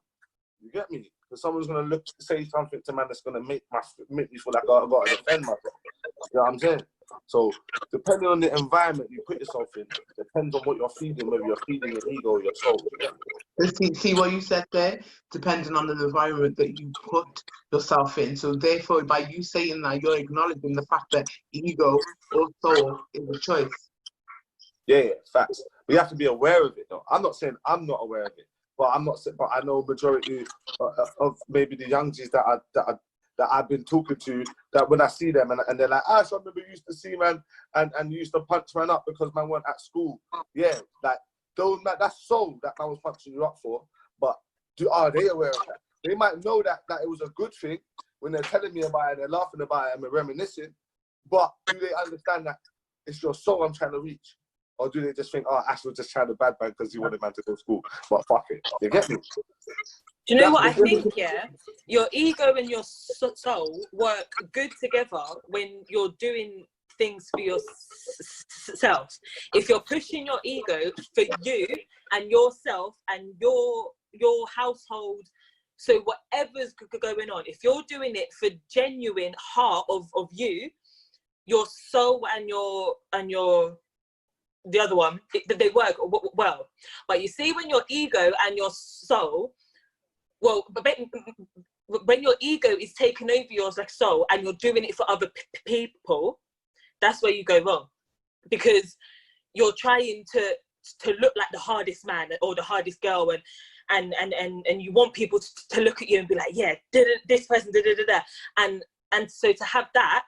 You get me? Because someone's gonna say something to man that's gonna make me feel like I gotta defend myself. You know what I'm saying? So depending on the environment you put yourself in, depends on what you're feeding, whether you're feeding your ego or your soul. See what you said there? Depending on the environment that you put yourself in. So therefore, by you saying that, you're acknowledging the fact that ego or soul is a choice. Yeah, facts. But you have to be aware of it, though. I'm not saying I'm not aware of it, but I know majority of maybe the youngsters that I've been talking to, that when I see them and they're like, so I remember used to see man and used to punch man up because man weren't at school. Yeah, like those man, that's soul that man was punching you up for. But are they aware of that? They might know that it was a good thing when they're telling me about it, they're laughing about it and we're reminiscing. But do they understand that it's your soul I'm trying to reach? Or do they just think, Ash was just trying to bad man because he wanted man to go to school? But fuck it. You get me? Do you know what I think, yeah? Your ego and your soul work good together when you're doing things for yourself. If you're pushing your ego for you and yourself and your household, so whatever's going on, if you're doing it for genuine heart of you, your soul and your the other one, they work well. But you see, when your ego and your soul, when your ego is taking over your soul and you're doing it for other people, that's where you go wrong, because you're trying to look like the hardest man or the hardest girl, and you want people to look at you and be like, yeah, this person, and so to have that,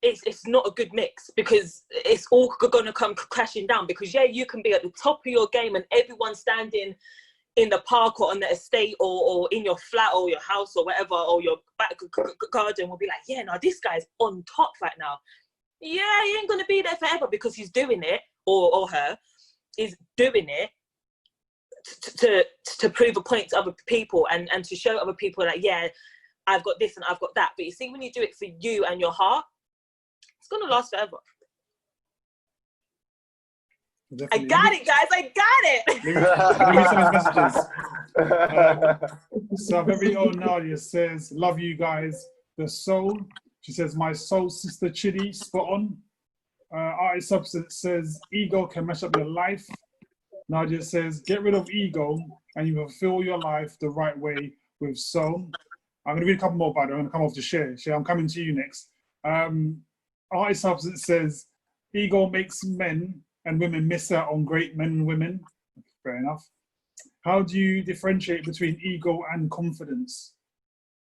it's not a good mix, because it's all going to come crashing down. Because yeah, you can be at the top of your game and everyone standing in the park or on the estate or in your flat or your house or whatever, or your back garden will be like, yeah, now this guy's on top right now. Yeah, he ain't going to be there forever, because he's doing it, or her is doing it to prove a point to other people and to show other people that, yeah, I've got this and I've got that. But you see, when you do it for you and your heart, it's going to last forever. I got it, guys. I got it. Let me send us messages. So very own Nadia says, love you guys. The soul. She says, my soul sister Chidi, spot on. Artist Substance says, ego can mess up your life. Nadia says, get rid of ego and you will fulfill your life the right way with soul. I'm going to read a couple more, by the way. I'm going to come off to share. Share, I'm coming to you next. Artist Substance says, ego makes men and women miss out on great men and women. Fair enough. How do you differentiate between ego and confidence?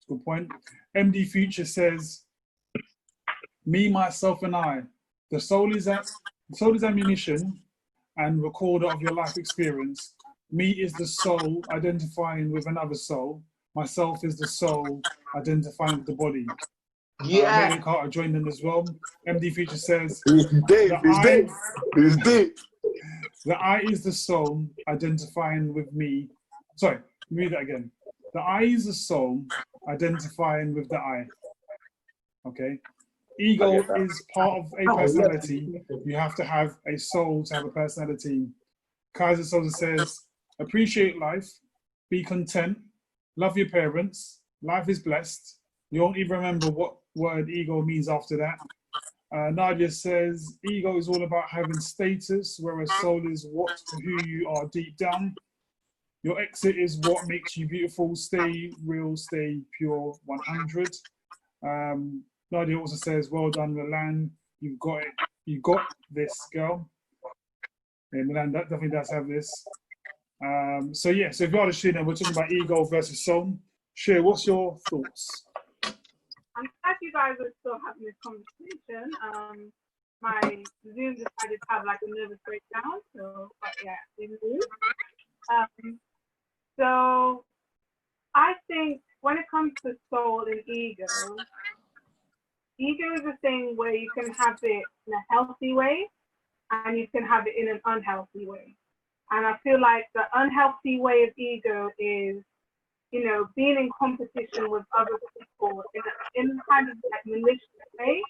Good point. MD Future says, me, myself, and I. The soul is ammunition and recorder of your life experience. Me is the soul identifying with another soul. Myself is the soul identifying with the body. Yeah. Megan Carter joined in as well. MD Future says, He's deep. The I is the soul identifying with me. Sorry, read that again. The I is the soul identifying with the I. Okay. Ego is part of a personality. You have to have a soul to have a personality. Kaiser Sosa says, appreciate life, be content, love your parents, life is blessed. You won't even remember what word ego means after that. Nadia says, ego is all about having status, whereas soul is what to who you are deep down. Your exit is what makes you beautiful. Stay real, stay pure, 100. Nadia also says, well done, Milan. You've got it. You got this, girl. Yeah, Milan definitely does have this. So yeah, so if you are the student, we're talking about ego versus soul. Shay, what's your thoughts? I'm glad you guys are still having this conversation. My Zoom decided to have like a nervous breakdown, so but yeah, it moved. So I think when it comes to soul and ego is a thing where you can have it in a healthy way and you can have it in an unhealthy way. And I feel like the unhealthy way of ego is, you know, being in competition with other people in a kind of like malicious way,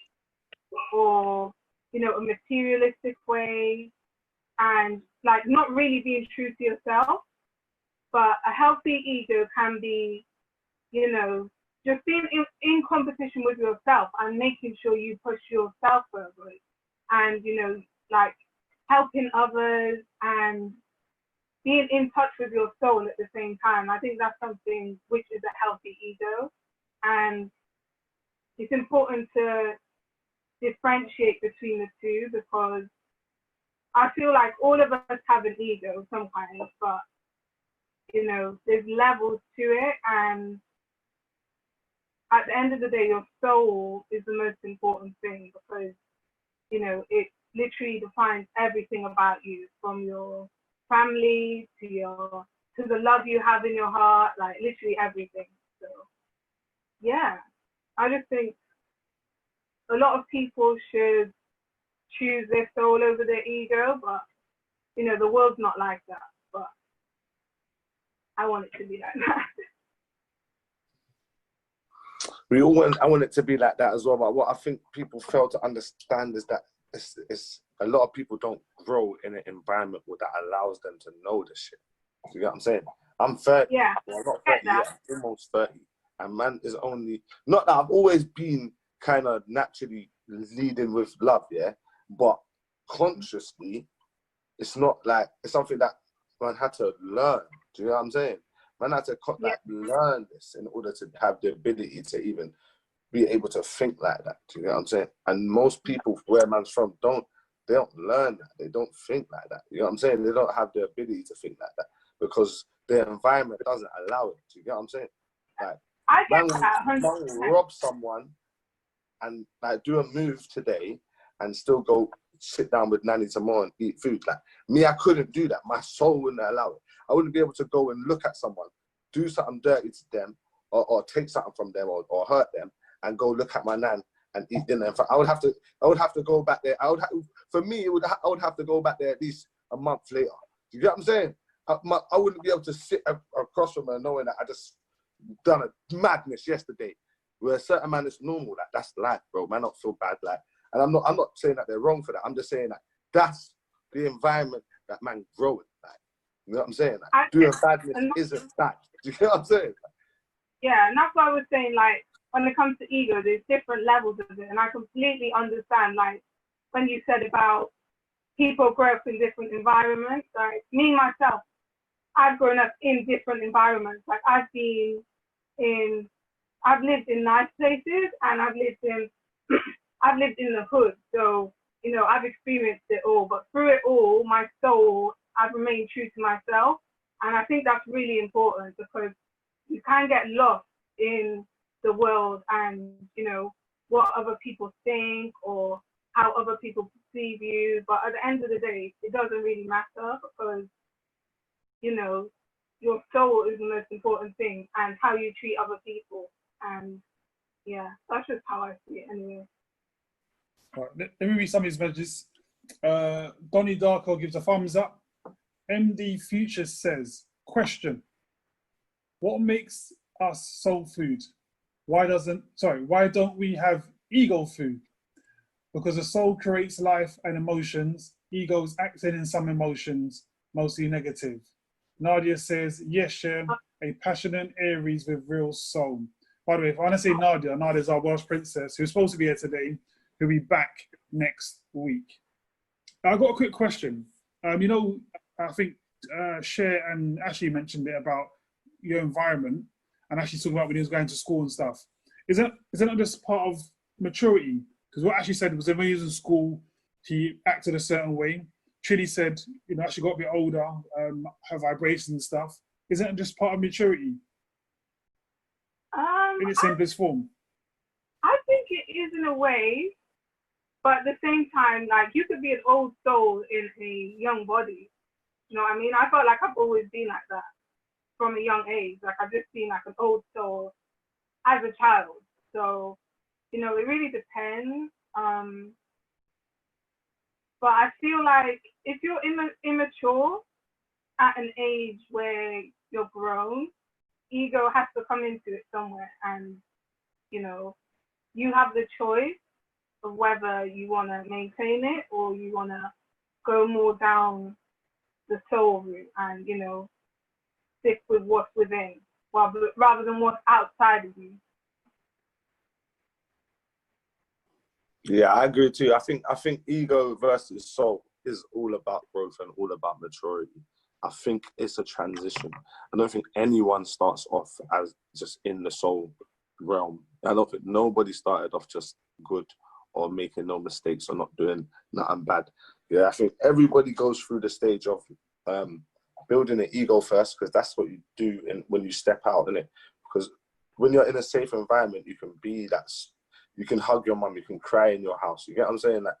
or, you know, a materialistic way, and like not really being true to yourself. But a healthy ego can be, you know, just being in competition with yourself and making sure you push yourself forward, and, you know, like helping others and being in touch with your soul at the same time. I think that's something which is a healthy ego. And it's important to differentiate between the two, because I feel like all of us have an ego of some kind, but, you know, there's levels to it. And at the end of the day, your soul is the most important thing, because, you know, it literally defines everything about you, from your family to the love you have in your heart, like literally everything. So yeah, I just think a lot of people should choose their soul over their ego, but, you know, the world's not like that, but I want it to be like that. I want it to be like that as well. But what I think people fail to understand is that it's a lot of people don't grow in an environment that allows them to know the shit. You get what I'm saying? I'm 30. Yeah. Well, I'm not 30 yet. I'm almost 30. And man is only, not that I've always been kind of naturally leading with love, yeah? But consciously, it's not like, it's something that man had to learn. Do you know what I'm saying? Man had to learn this in order to have the ability to even be able to think like that. Do you know what I'm saying? And most people where man's from they don't learn that. They don't think like that. You know what I'm saying? They don't have the ability to think like that because their environment doesn't allow it. Do you know what I'm saying? Like, I get man that. will rob someone and like do a move today and still go sit down with Nanny tomorrow and eat food. Like me, I couldn't do that. My soul wouldn't allow it. I wouldn't be able to go and look at someone, do something dirty to them, or take something from them, or hurt them, and go look at my nan and eat dinner. In fact, I would have to go back there. I would have to go back there at least a month later. Do you get what I'm saying? I wouldn't be able to sit across from her knowing that I just done a madness yesterday. Where a certain man is normal, that's life, bro. Man, not feel bad, like. And I'm not saying that they're wrong for that. I'm just saying that that's the environment that man grow in. Like, you know what I'm saying? Like, I- doing badness and- isn't bad. Do you get what I'm saying? Yeah, and that's why I was saying, like, when it comes to ego, there's different levels of it. And I completely understand, like, when you said about people grow up in different environments. Like, me, myself, I've grown up in different environments. Like, I've lived in nice places, and I've lived in the hood. So, you know, I've experienced it all. But through it all, my soul, I've remained true to myself. And I think that's really important, because you can get lost in the world and, you know, what other people think or how other people perceive you. But at the end of the day, it doesn't really matter, because, you know, your soul is the most important thing, and how you treat other people. And yeah, that's just how I see it anyway. Right, let me read some of these messages. Donnie Darko gives a thumbs up. MD Future says, question, what makes us soul food? Why don't we have ego food? Because the soul creates life and emotions. Ego's acting in some emotions, mostly negative. Nadia says, yes, Shem, a passionate Aries with real soul. By the way, if I want to say Nadia, Nadia's our Welsh princess who's supposed to be here today, who'll be back next week. I've got a quick question. You know, I think Cher and Ashley mentioned it about your environment, and Ashley talking about when he was going to school and stuff. Is that not just part of maturity? Because what Ashley said was that when he was in school, he acted a certain way. Trinity said, you know, as she got a bit older, her vibrations and stuff. Isn't it just part of maturity? In its simplest form? I think it is in a way, but at the same time, like, you could be an old soul in a young body. You know what I mean? I felt like I've always been like that from a young age. Like, I've just been like an old soul as a child. So, you know, it really depends. But I feel like if you're immature at an age where you're grown, ego has to come into it somewhere. And, you know, you have the choice of whether you want to maintain it or you want to go more down the soul route and, you know, stick with what's within rather than what's outside of you. Yeah, I agree too. I think ego versus soul is all about growth and all about maturity. I think it's a transition. I don't think anyone starts off as just in the soul realm. I don't think nobody started off just good or making no mistakes or not doing nothing bad. Yeah, I think everybody goes through the stage of building an ego first, because that's what you do when you step out in it. Because when you're in a safe environment, you can be that. You can hug your mum, you can cry in your house. You get what I'm saying? Like,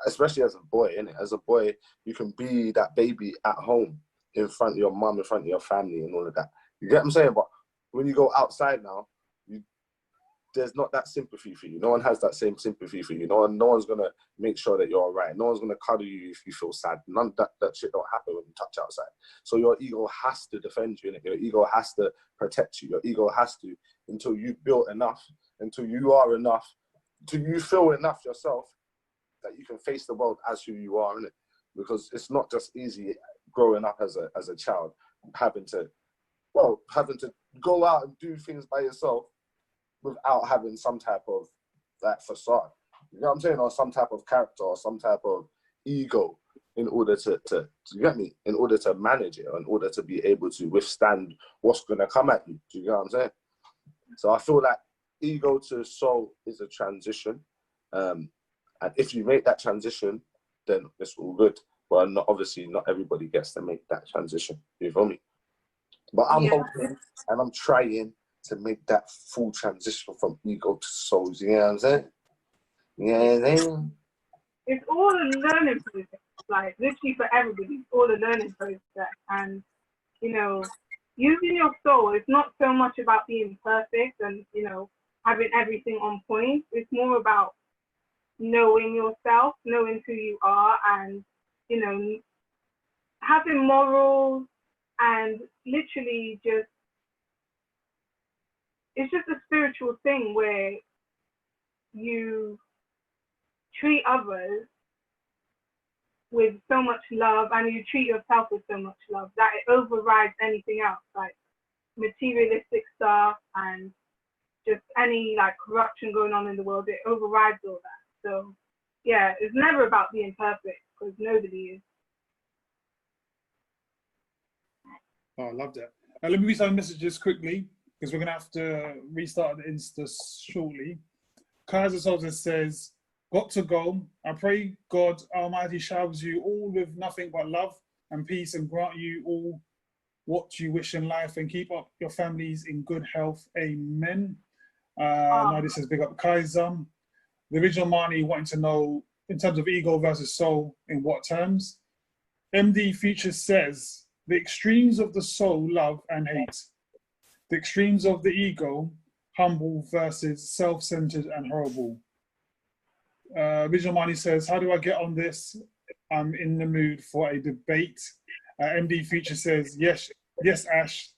especially as a boy, innit? As a boy, you can be that baby at home in front of your mum, in front of your family and all of that. You get what I'm saying? But when you go outside now, there's not that sympathy for you. No one has that same sympathy for you. No one's going to make sure that you're all right. No one's going to cuddle you if you feel sad. None of that shit don't happen when you touch outside. So your ego has to defend you, innit? Your ego has to protect you. Your ego has to, until you've built enough, until you are enough, until you feel enough yourself that you can face the world as who you are, innit? Because it's not just easy growing up as a child, having to go out and do things by yourself without having some type of that facade. You know what I'm saying? Or some type of character or some type of ego in order to you get me? In order to manage it, or in order to be able to withstand what's gonna come at you. Do you get what I'm saying? So I feel like ego to soul is a transition. And if you make that transition, then it's all good. But obviously not everybody gets to make that transition. You feel me? But I'm hoping and I'm trying to make that full transition from ego to soul. You know what I'm saying? Yeah. It's all a learning process. Like, literally for everybody, it's all a learning process. And, you know, using your soul, it's not so much about being perfect and, you know, having everything on point. It's more about knowing yourself, knowing who you are, and, you know, having morals, and literally just, it's just a spiritual thing where you treat others with so much love and you treat yourself with so much love that it overrides anything else, like materialistic stuff and just any like corruption going on in the world. It overrides all that. So yeah, it's never about being perfect because nobody is. Oh, I love that. Let me read some messages quickly because we're going to have to restart the Insta shortly. Kaiser Soldier says, got to go. I pray God Almighty showers you all with nothing but love and peace and grant you all what you wish in life and keep up your families in good health. Amen. Now this says big up Kaiser. The original Marnie wanting to know in terms of ego versus soul, in what terms? MD Future says, the extremes of the soul, love and hate. The extremes of the ego, humble versus self-centered and horrible. Original Money says, how do I get on this? I'm in the mood for a debate. MD Future says, yes, Ash,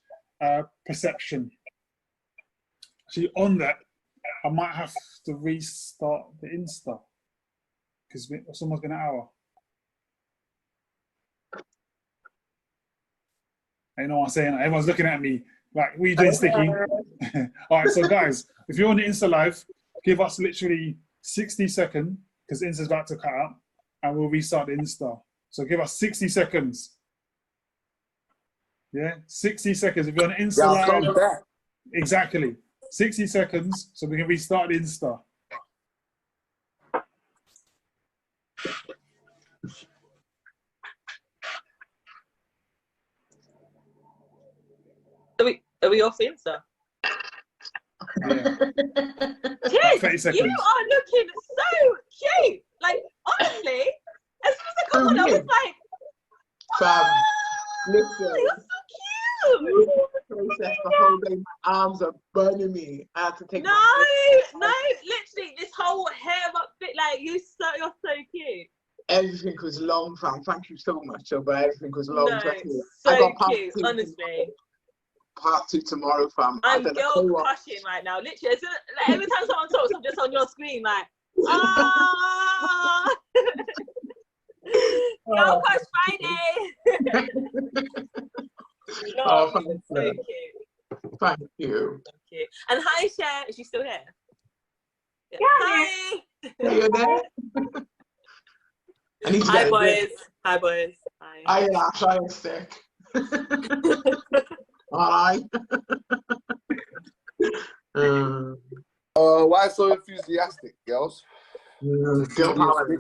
perception. Actually, on that, I might have to restart the Insta because it's almost been an hour. I know what I'm saying. Everyone's looking at me like, what are you doing, Sticky? All right, so guys, if you're on the Insta Live, give us literally 60 seconds because Insta's about to cut out and we'll restart the Insta. So give us 60 seconds. Yeah, 60 seconds. If you're on the Insta Live, exactly. 60 seconds so we can restart the Insta. Are we off Insta? Yeah. Kids, 30 seconds. you are looking so cute. Like, honestly, as soon as I come on, I was like, Fam, listen. you're so cute. Process the whole day. My arms are burning me. I had to take No, literally, this whole hair up bit, like, you're so cute. Everything was long, fam. Thank you so much, but everything was long. No, I got so cute, honestly. Part 2 tomorrow, fam. I'm girl crushing right now. Literally, like, every time someone talks, I'm just on your screen, like, ah. Girl crush Friday. No, thank you. so cute. Thank you. Thank you. And hi, Cher. Is she still here? Yeah. Hi. Are you there? Hi, boys. Hi, boys. Hi. I am sick. Alright. Why so enthusiastic, girls? Girl power.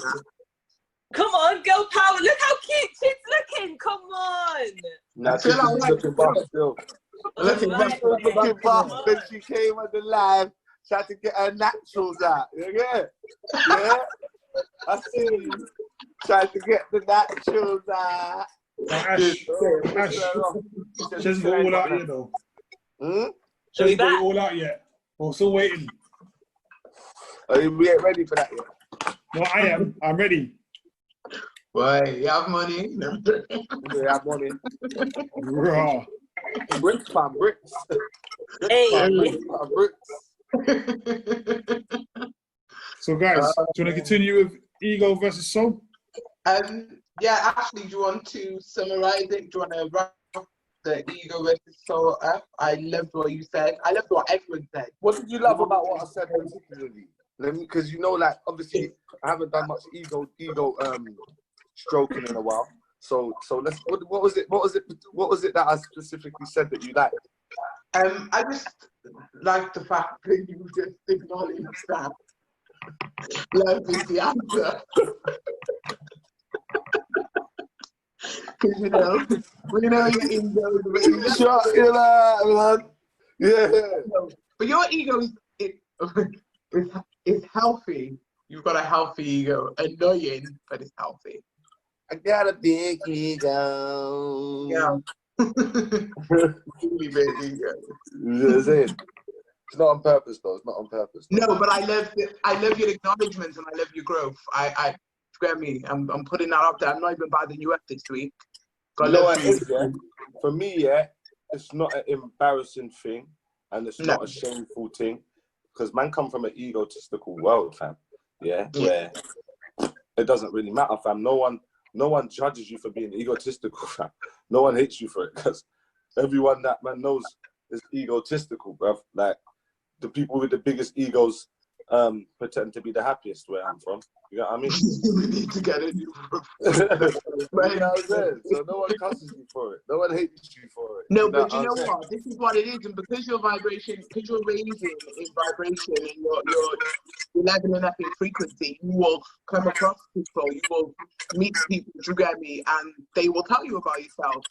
Come on, girl power. Look how cute she's looking. Come on. Nah, she's looking buff still. Looking buff. When she came on the live, she had to get her naturals out. Yeah. I see you trying to get the naturals out. Ash, she hasn't got all out yet though. She hasn't got it all out yet. We're still waiting. We ain't ready for that yet. No, I am. I'm ready. Why? You have money? No. We have money. Raw. Bricks, man, bricks. Hey. Bricks. So guys, do you want to continue with ego versus soul? Yeah, actually, do you want to summarize it? Do you want to wrap up the ego versus soul up? I loved what you said. I loved what everyone said. What did you love about what I said particularly? Because you know, like, obviously, I haven't done much ego stroking in a while. So let's. What was it that I specifically said that you liked? I just like the fact that you just acknowledged that love is the answer. Because we know your ego. Shut it up, man. Yeah. But your ego is healthy. You've got a healthy ego. Annoying, but it's healthy. I got a big ego. Yeah. Really big ego. That's it. It's not on purpose, though. It's not on purpose. No, but I love your acknowledgements and I love your growth. I forget me. I'm putting that up there. I'm not even bathing you up this week. You know what it is, yeah? For me, yeah, it's not an embarrassing thing and it's not a shameful thing because man come from an egotistical world, fam. Yeah, where it doesn't really matter, fam. No one no one judges you for being egotistical, fam. No one hates you for it, because everyone that man knows is egotistical, bruv. Like, the people with the biggest egos pretend to be the happiest where I'm from. You know what I mean? We need to get a new You know what I'm saying? So no one cusses you for it. No one hates you for it. No, You know but you know I'm saying? what? This is what it is, and because your vibration, because you're raising in vibration and you're leveling up in frequency, you will come across people, you will meet people, you get me, and they will tell you about yourself.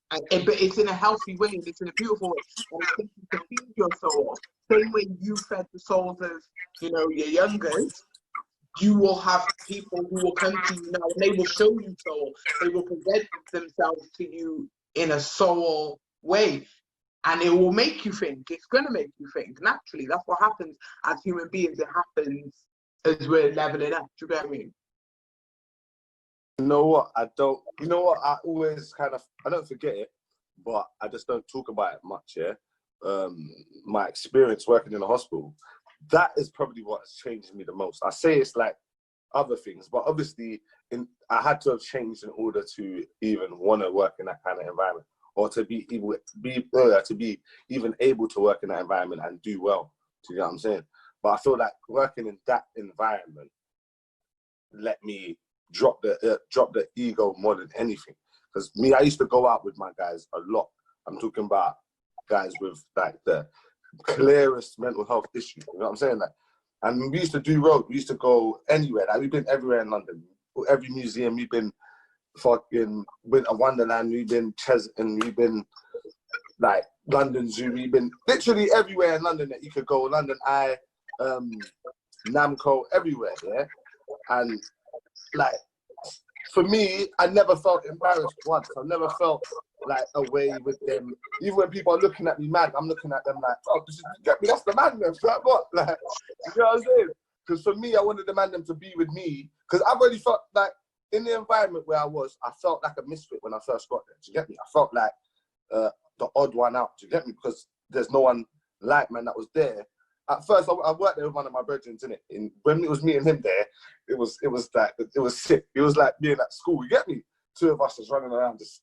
But it's in a healthy way, and it's in a beautiful way, and it's something to feed your soul. Same way you fed the souls of, you know, your youngers. You will have people who will come to you now, and they will show you soul. They will present themselves to you in a soul way, and it will make you think. It's going to make you think naturally. That's what happens as human beings. It happens as we're leveling up. Do you get me? You know what? I don't. You know what? I always I don't forget it, but I just don't talk about it much. Yeah. My experience working in a hospital, that is probably what's changed me the most. I say it's like other things, but obviously, I had to have changed in order to even want to work in that kind of environment, or to be even able to work in that environment and do well. Do you know what I'm saying? But I feel like working in that environment let me drop the ego more than anything. Because me, I used to go out with my guys a lot. I'm talking about guys with like the clearest mental health issues. You know what I'm saying? Like, and we used to do road. We used to go anywhere. Like, we've been everywhere in London. Every museum. We've been fucking Winter Wonderland. We've been Chesington. We've been like London Zoo. We've been literally everywhere in London that you could go. London Eye, Namco, everywhere. Yeah, and like, for me, I never felt embarrassed once. I never felt like away with them. Even when people are looking at me mad, I'm looking at them like, oh, get me, that's the man then. Like, what? Like, you know what I'm saying? Because for me, I wanted the man them to be with me. Because I've already felt like, in the environment where I was, I felt like a misfit when I first got there. Do you get me? I felt like the odd one out. Do you get me? Because there's no one like man that was there. At first, I worked there with one of my brethren, innit? And when it was me and him there, it was sick. It was like being at school. You get me? Two of us just running around, just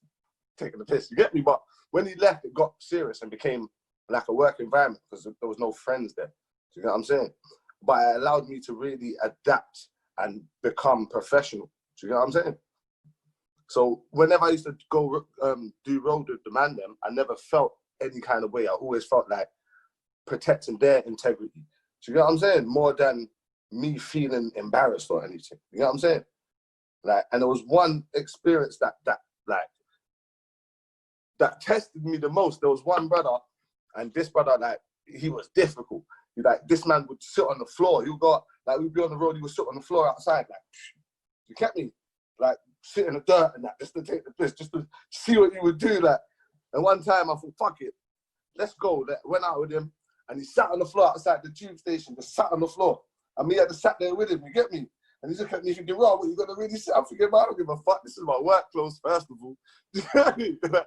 taking the piss. You get me? But when he left, it got serious and became like a work environment because there was no friends there. Do you know what I'm saying? But it allowed me to really adapt and become professional. Do you know what I'm saying? So whenever I used to go do road with the man them, I never felt any kind of way. I always felt like protecting their integrity. Do you know what I'm saying? More than me feeling embarrassed or anything. You know what I'm saying? Like, and there was one experience that tested me the most. There was one brother, and this brother, like, he was difficult. Like, this man would sit on the floor. He'd go, like, we'd be on the road, he would sit on the floor outside, like, you get me? Like, sit in the dirt and that, just to take the piss, just to see what he would do. Like, and one time I thought, fuck it, let's go. Went out with him, and he sat on the floor outside the tube station, just sat on the floor. And me had to sat there with him, you get me? And he's looking at me thinking, well, what, you got to really sit? I'm thinking, man, I don't give a fuck. This is my work clothes, first of all. You get me? Like,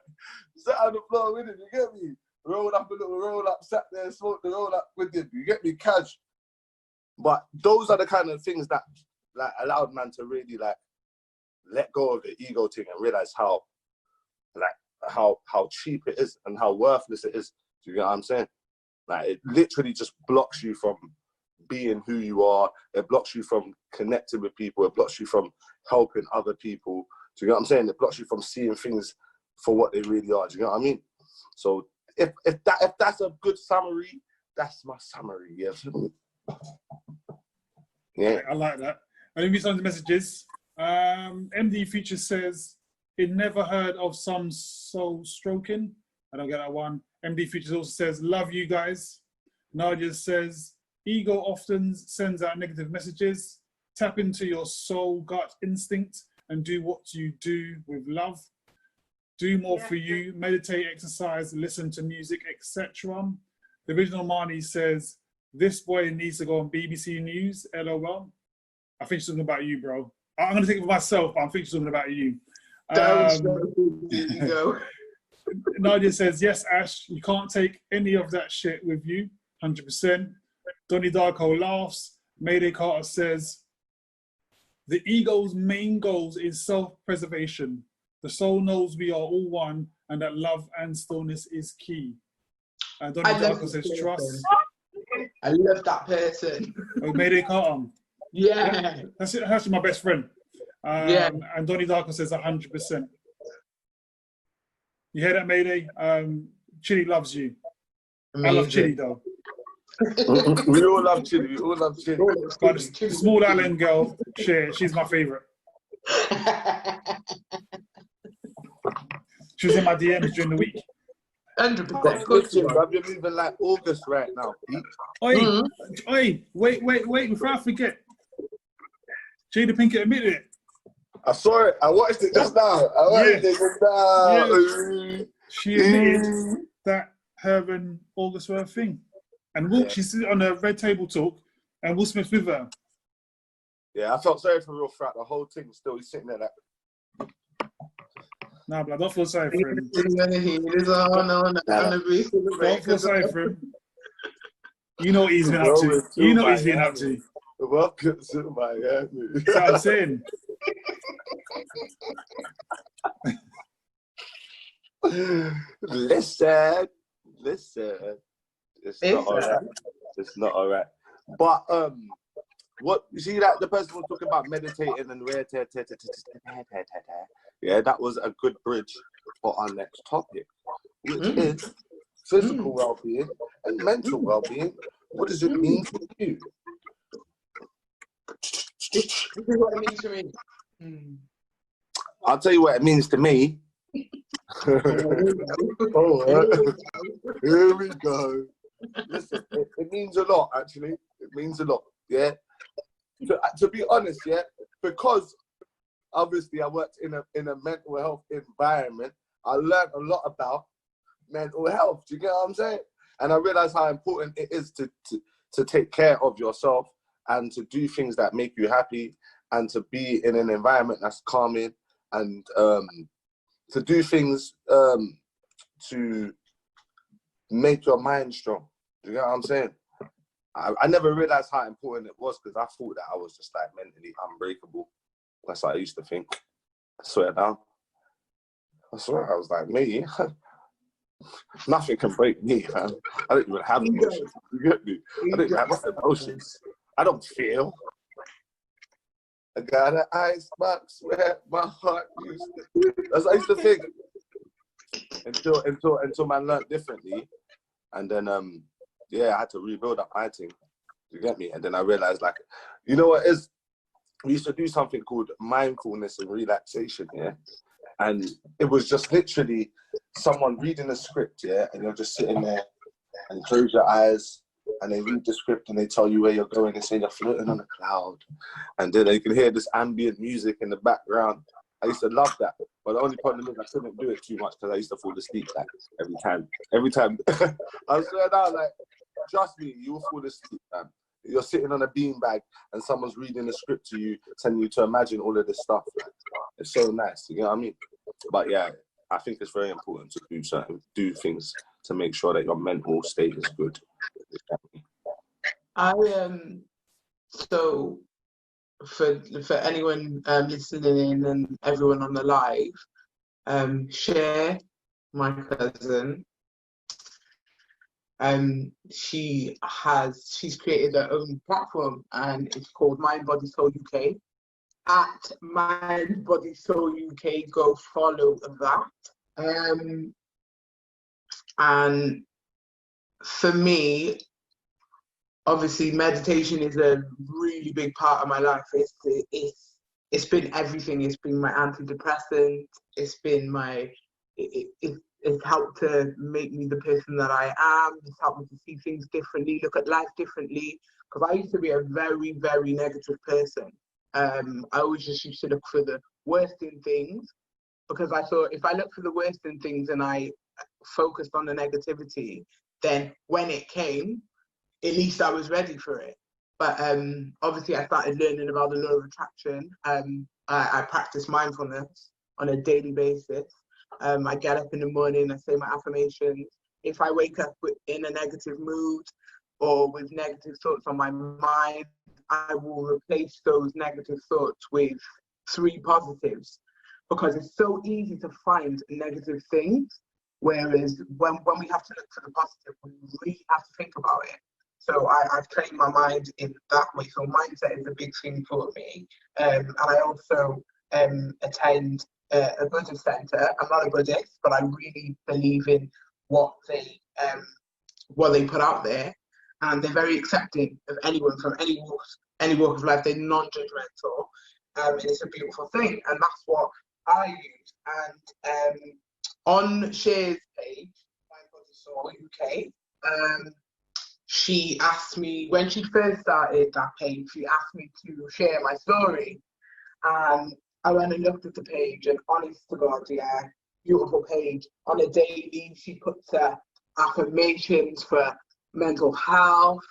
sat on the floor with him, you get me? Rolled up a little roll up, sat there, smoked the roll up with him, you get me? Cash. But those are the kind of things that like allowed man to really like let go of the ego thing and realize how cheap it is and how worthless it is. Do you get what I'm saying? Like, it literally just blocks you from being who you are. It blocks you from connecting with people. It blocks you from helping other people. Do you get what I'm saying? It blocks you from seeing things for what they really are. Do you get what I mean? So if that's a good summary, that's my summary. Yeah. Yeah. I like that. Let me read some of the messages. MD Future says, it never heard of some soul stroking. I don't get that one. MD Futures also says, love you guys. Nadia says, ego often sends out negative messages. Tap into your soul gut instinct and do what you do with love. Do more for you. Meditate, exercise, listen to music, etc. The original Marnie says, this boy needs to go on BBC News, LOL. I think she's talking about you, bro. I'm going to take it for myself, but I think she's talking about you. Nadia says, yes, Ash, you can't take any of that shit with you, 100%. Donnie Darko laughs. Mayday Carter says, The ego's main goals is self-preservation. The soul knows we are all one and that love and stillness is key. And Donnie Darko says trust. I love that person. Oh, Mayday Carton. Yeah. That's it. That's my best friend. Yeah. And Donnie Darko says 100%. You hear that, Mayday? Chili loves you. Amazing. I love Chili though. We all love Chili. We all love Chili. But the small island girl, she's my favorite. She was in my DMs during the week. 100%. Listen, I've been moving like August right now, Pete. Oi, wait, before I forget. Jada Pinkett admitted it. I saw it. I watched it just now. She admitted that her and August were a thing. And she's on a Red Table Talk, and Will Smith's with her. Yeah, I felt sorry for Will throughout the whole thing. Still, he's sitting there like. Nah, but I don't feel sorry for him. Don't feel sorry for him. You know what he's been up to. You know what he's been up to. Welcome to Miami. That's what I'm saying. Listen. It's not alright. It's not alright. But what you see, like the person was talking about meditating and yeah, that was a good bridge for our next topic, which is physical well-being and mental well-being. What does it mean for you? This is what it means to me. I'll tell you what it means to me. Here we go. Listen, it means a lot, actually. It means a lot, yeah? To be honest, yeah? Because obviously I worked in a mental health environment, I learned a lot about mental health. Do you get what I'm saying? And I realized how important it is to take care of yourself and to do things that make you happy and to be in an environment that's calming and to do things to make your mind strong. Do you get what I'm saying? I never realized how important it was because I thought that I was just like mentally unbreakable. That's what I used to think. I swear down. I swear I was like, me, nothing can break me, man. I don't even have emotions. You get me? I don't even have emotions. I don't feel. I got an icebox where my heart used to. That's what I used to think. Until man learned differently. And then I had to rebuild up my thing. You get me? And then I realized, like, you know what it is? We used to do something called mindfulness and relaxation, yeah? And it was just literally someone reading a script, yeah? And you're just sitting there and you close your eyes and they read the script and they tell you where you're going. They say you're floating on a cloud. And then you can hear this ambient music in the background. I used to love that. But the only problem is I couldn't do it too much because I used to fall asleep like every time. I swear now, like, trust me, you will fall asleep, man. You're sitting on a beanbag and someone's reading a script to you, telling you to imagine all of this stuff. Like, it's so nice, you know what I mean? But yeah, I think it's very important to do things to make sure that your mental state is good. So for anyone listening in and everyone on the live, Cher, my cousin, she's created her own platform and it's called Mind Body Soul UK. At Mind Body Soul UK, go follow that. And for me, obviously meditation is a really big part of my life. It's been everything. It's been my antidepressant. It's been it's helped to make me the person that I am. It's helped me to see things differently, look at life differently. Because I used to be a very, very negative person. I always just used to look for the worst in things because I thought if I look for the worst in things and I focused on the negativity, then when it came, at least I was ready for it. But obviously I started learning about the law of attraction. I practice mindfulness on a daily basis. I get up in the morning, I say my affirmations. If I wake up in a negative mood or with negative thoughts on my mind, I will replace those negative thoughts with 3 positives, because it's so easy to find negative things, whereas when we have to look for the positive, we really have to think about it. So I've trained my mind in that way. So mindset is a big thing for me. And I also attend a Buddhist center. I'm not a Buddhist, but I really believe in what they put out there, and they're very accepting of anyone from any walk of life. They're non-judgmental, and it's a beautiful thing. And that's what I use. And on Cher's page, My Body Soul UK, she asked me, when she first started that page, she asked me to share my story. And I went and looked at the page, and honest to God, yeah, beautiful page. On a daily, she puts affirmations for mental health,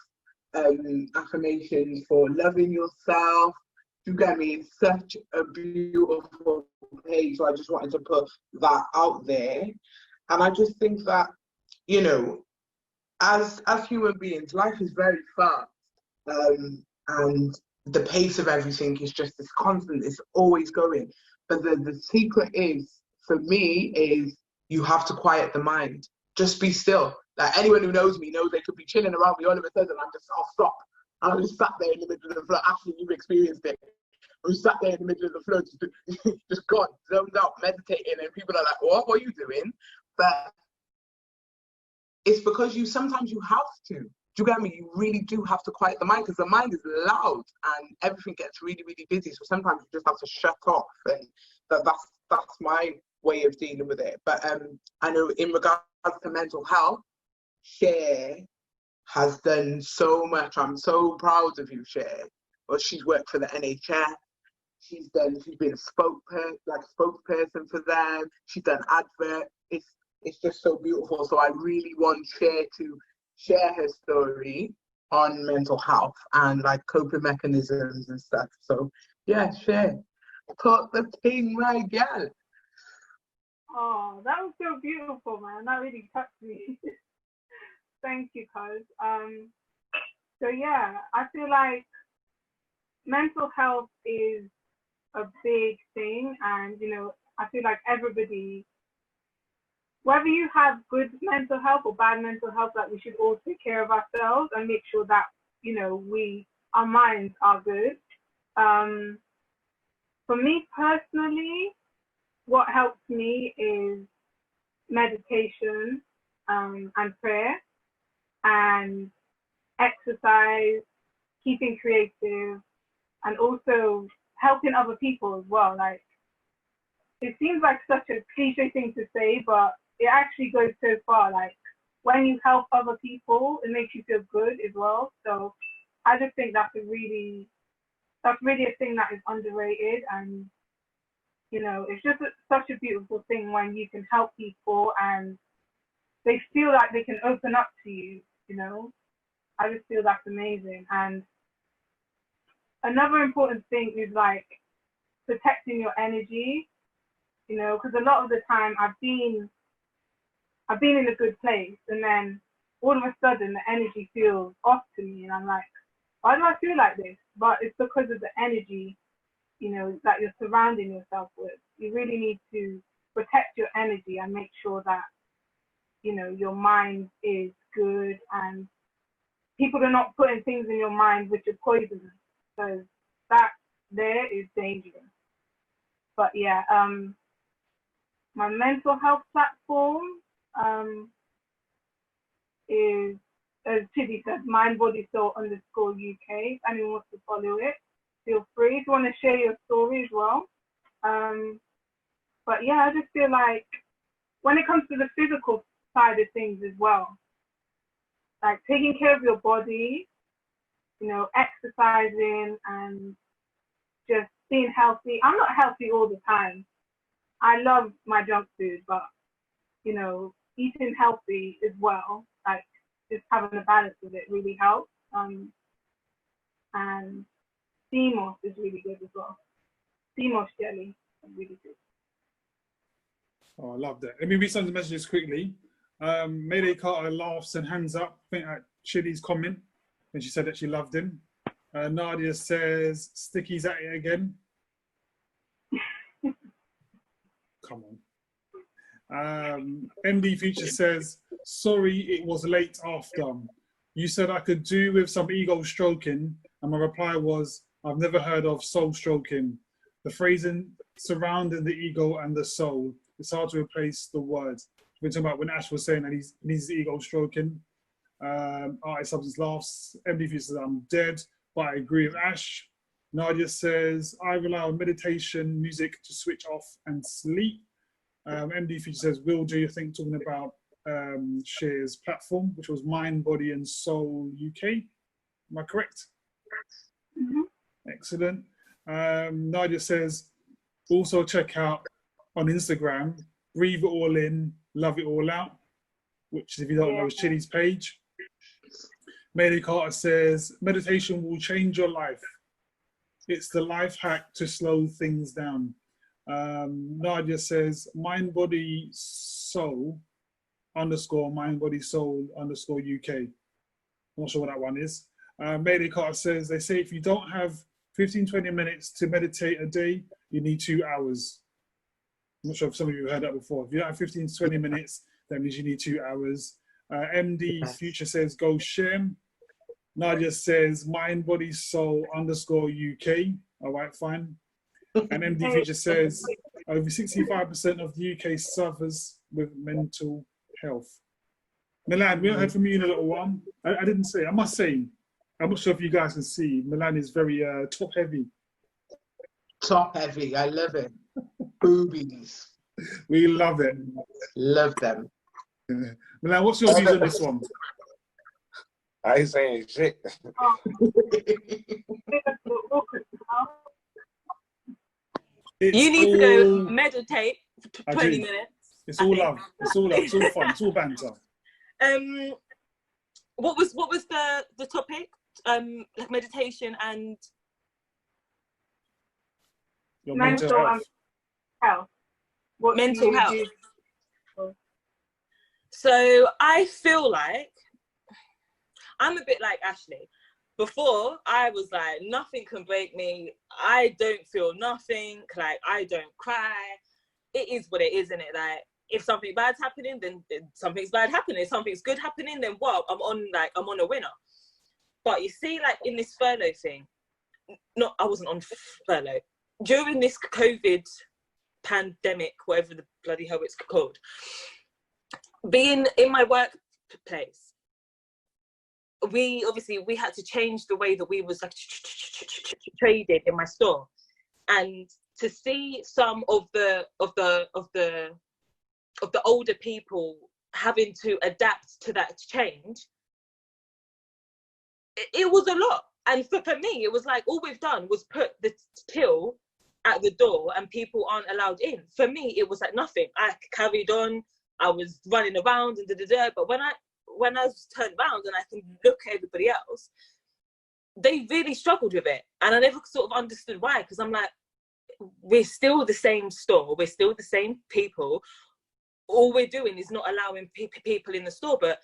affirmations for loving yourself. You get me? It's such a beautiful page. So I just wanted to put that out there. And I just think that, you know, as human beings, life is very fast. And the pace of everything is just this constant, it's always going. But the secret is, for me, is you have to quiet the mind. Just be still. Like, anyone who knows me knows they could be chilling around me all of a sudden, I'll stop. And I'm just sat there in the middle of the floor. Actually, you've experienced it. I'm sat there in the middle of the floor, just gone, zoned out, meditating, and people are like, what are you doing? But it's because sometimes you have to. Do you get me? You really do have to quiet the mind, because the mind is loud and everything gets really, really busy. So sometimes you just have to shut off, and that's my way of dealing with it. But I know in regards to mental health, Cher has done so much. I'm so proud of you, Cher. Well, she's worked for the NHS. She's been a spokesperson for them. She's done advert. It's just so beautiful. So I really want Cher to share her story on mental health and like coping mechanisms and stuff. So yeah, Cher, talk the thing, my girl. Oh, that was so beautiful, man. That really touched me. Thank you, cuz. So yeah, I feel like mental health is a big thing, and you know, I feel like everybody, whether you have good mental health or bad mental health, like we should all take care of ourselves and make sure that, you know, our minds are good. For me personally, what helps me is meditation, and prayer, and exercise, keeping creative, and also helping other people as well. Like, it seems like such a cliche thing to say, but it actually goes so far. Like, when you help other people, it makes you feel good as well. So I just think that's really a thing that is underrated. And you know, it's just such a beautiful thing when you can help people and they feel like they can open up to you, you know. I just feel that's amazing. And another important thing is like protecting your energy, you know, because a lot of the time I've been in a good place, and then all of a sudden the energy feels off to me, and I'm like, why do I feel like this? But it's because of the energy, you know, that you're surrounding yourself with. You really need to protect your energy and make sure that, you know, your mind is good, and people are not putting things in your mind which are poisonous, because that there is dangerous. But yeah, my mental health platform is, as Chidi said, Mind Body Soul _UK. If anyone wants to follow it, feel free. If you want to share your story as well. But yeah, I just feel like when it comes to the physical side of things as well, like taking care of your body, you know, exercising and just being healthy. I'm not healthy all the time. I love my junk food, but you know, eating healthy as well, like just having a balance of it really helps. And sea moss is really good as well. Sea moss jelly is really good. Oh, I love that. Let me read some of the messages quickly. Mayday Carter laughs and hands up, I think, at Chidi's comment when she said that she loved him. Nadia says, Sticky's at it again. Come on. MD Future says, sorry, it was late after. You said I could do with some ego stroking, and my reply was, I've never heard of soul stroking. The phrasing surrounding the ego and the soul, it's hard to replace the words. We're talking about when Ash was saying that he needs his ego stroking. Artist Substance laughs. MD Future says, I'm dead, but I agree with Ash. Nadia says, I rely on meditation, music to switch off and sleep. MD Future says, will do, you think, talking about Shear's platform, which was Mind, Body and Soul UK. Am I correct? Mm-hmm. Excellent. Nadia says, also check out on Instagram, Breathe It All In, Love It All Out, which, if you don't know, is Chili's page. Mayday Carter says, meditation will change your life. It's the life hack to slow things down. Nadia says, mind, body, soul, _ mind, body, soul, _ UK. I'm not sure what that one is. Mayday Carter says, they say if you don't have 15-20 minutes to meditate a day, you need 2 hours. I'm not sure if some of you have heard that before. If you don't have 15-20 minutes, that means you need 2 hours. MD Future says, go Shem. Nadia says, mind, body, soul, _ UK. All right, fine. And MD Future says, over 65% of the UK suffers with mental health. Milan, we haven't heard from you in a little while. I didn't say, I must say, I'm not sure if you guys can see, Milan is very top heavy. Top heavy, I love it. Boobies. We love it. Love them. Milan, what's your views on this one? I ain't saying shit. You need to go meditate for 20 minutes. It's all love. It's all love. It's all fun. It's all banter. What was the topic? Like meditation and your mental health. What mental health. do? So I feel like I'm a bit like Ashley. Before, I was like, nothing can break me. I don't feel nothing. Like, I don't cry. It is what it is, isn't it? Like, if something bad's happening, then something's bad happening. If something's good happening, then what? I'm on a winner. But you see, like, in this furlough thing, I wasn't on furlough. During this COVID pandemic, whatever the bloody hell it's called, being in my workplace, we had to change the way that we was like traded in my store, and to see some of the older people having to adapt to that change, it was a lot. And for me, it was like all we've done was put the till at the door and people aren't allowed in. For me, it was like nothing. I carried on. I was running around and but when I turned around and I can look at everybody else, they really struggled with it. And I never sort of understood why, because I'm like, we're still the same store, we're still the same people. All we're doing is not allowing people in the store. But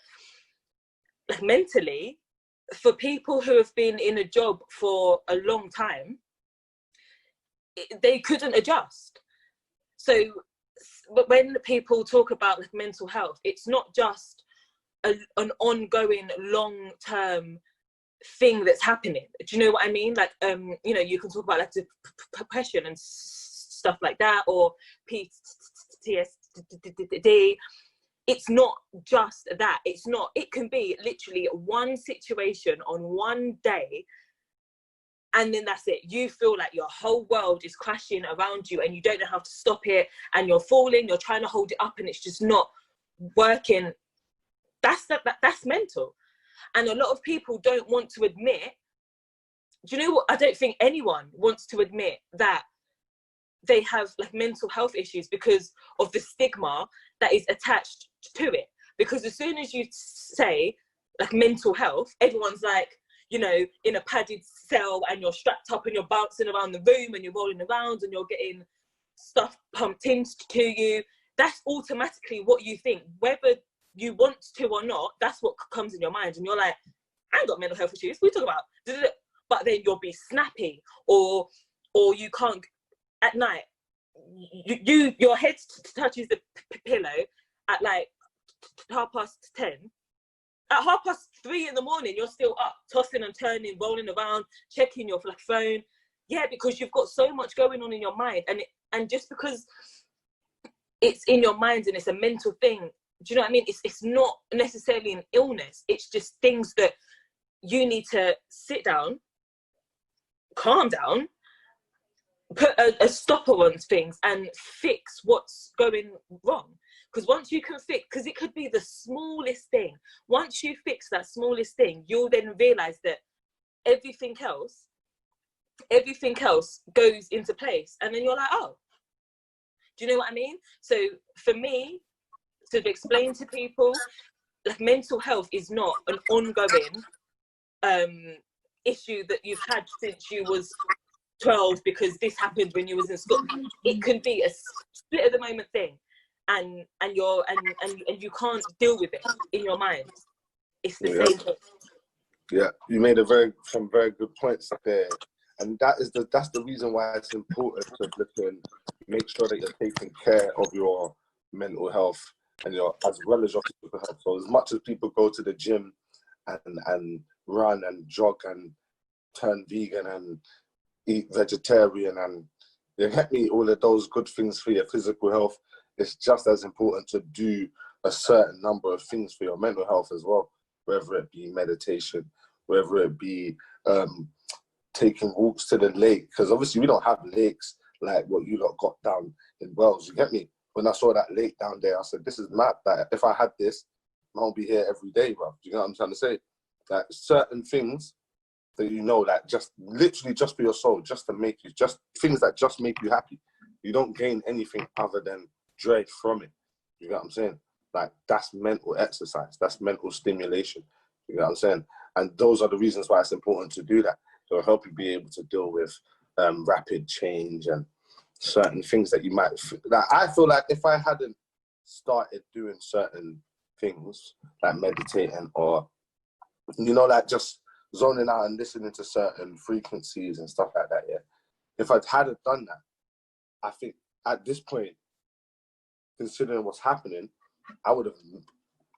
like mentally, for people who have been in a job for a long time, they couldn't adjust. So but when people talk about like mental health, it's not just an ongoing long-term thing that's happening. Do you know what I mean? Like, you know, you can talk about like depression and stuff like that, or PTSD. It's not just that. It can be literally one situation on one day, and then that's it. You feel like your whole world is crashing around you and you don't know how to stop it, and you're falling, you're trying to hold it up and it's just not working. That's mental. And a lot of people don't want to admit, do you know what? I don't think anyone wants to admit that they have like mental health issues because of the stigma that is attached to it. Because as soon as you say like mental health, everyone's like, you know, in a padded cell and you're strapped up and you're bouncing around the room and you're rolling around and you're getting stuff pumped into you. That's automatically what you think. Whether you want to or not, that's what comes in your mind. And you're like, I ain't got mental health issues. What are you talking about? but then you'll be snappy, or you can't at night. Your head touches the pillow at like 10:30. At 3:30 in the morning, you're still up, tossing and turning, rolling around, checking your phone. Yeah, because you've got so much going on in your mind, and just because it's in your mind and it's a mental thing, do you know what I mean? It's not necessarily an illness. It's just things that you need to sit down, calm down, put a stopper on things and fix what's going wrong. Because once you can fix, because it could be the smallest thing, once you fix that smallest thing, you'll then realize that everything else goes into place. And then you're like, oh, do you know what I mean? So for me, to explain to people, like, mental health is not an ongoing issue that you've had since you was 12 because this happened when you was in school. It can be a split of the moment thing, and you can't deal with it in your mind. It's the same thing. Yeah, you made some very good points there, and that's the reason why it's important to look and make sure that you're taking care of your mental health and as well as your physical health. So as much as people go to the gym and run and jog and turn vegan and eat vegetarian and you get me, all of those good things for your physical health, it's just as important to do a certain number of things for your mental health as well, whether it be meditation, whether it be taking walks to the lake, because obviously we don't have lakes like what you lot got down in Wales, you get me? When I saw that lake down there, I said, this is mad. That if I had this, I won't be here every day, bro. Do you know what I'm trying to say? Like certain things that like just literally just for your soul, just to make you, just things that just make you happy. You don't gain anything other than joy from it. You know what I'm saying? Like that's mental exercise. That's mental stimulation. You know what I'm saying? And those are the reasons why it's important to do that. It'll help you be able to deal with rapid change and certain things that you might. Like I feel like if I hadn't started doing certain things like meditating or like just zoning out and listening to certain frequencies and stuff like that, yeah. If I hadn't done that, I think at this point, considering what's happening, I would have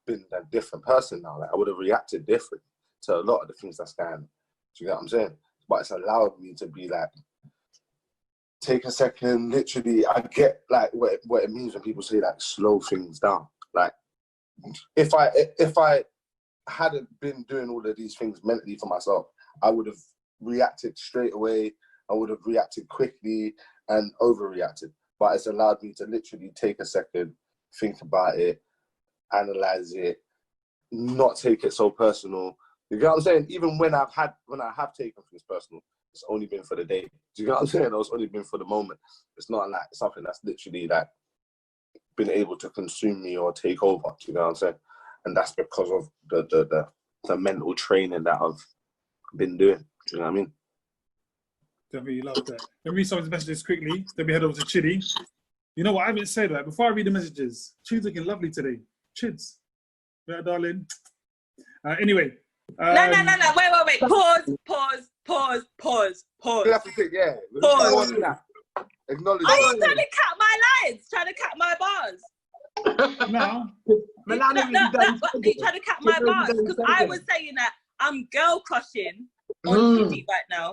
been a different person now. Like I would have reacted different to a lot of the things that's going on. Do you get what I'm saying? But it's allowed me to be like, take a second, literally, I get like what it means when people say like slow things down. Like if I hadn't been doing all of these things mentally for myself, I would have reacted straight away. I would have reacted quickly and overreacted. But it's allowed me to literally take a second, think about it, analyze it, not take it so personal. You get what I'm saying? Even when I have taken things personal, it's only been for the day. Do you get what I'm saying? It's only been for the moment. It's not like something that's literally like been able to consume me or take over. Do you know what I'm saying? And that's because of the mental training that I've been doing. Do you know what I mean? Definitely love that. Let me read some of the messages quickly. Then we head over to Chidi. You know what? I haven't said that. Before I read the messages, Chidi's looking lovely today. Chids. Yeah, darling. Anyway. No. Wait. Pause. You have to take, yeah. Pause. Acknowledge. Are you trying to cut my lines? Trying to cut my bars? No. Are you trying to cut my bars? Because I was saying that I'm girl crushing on Chidi right now.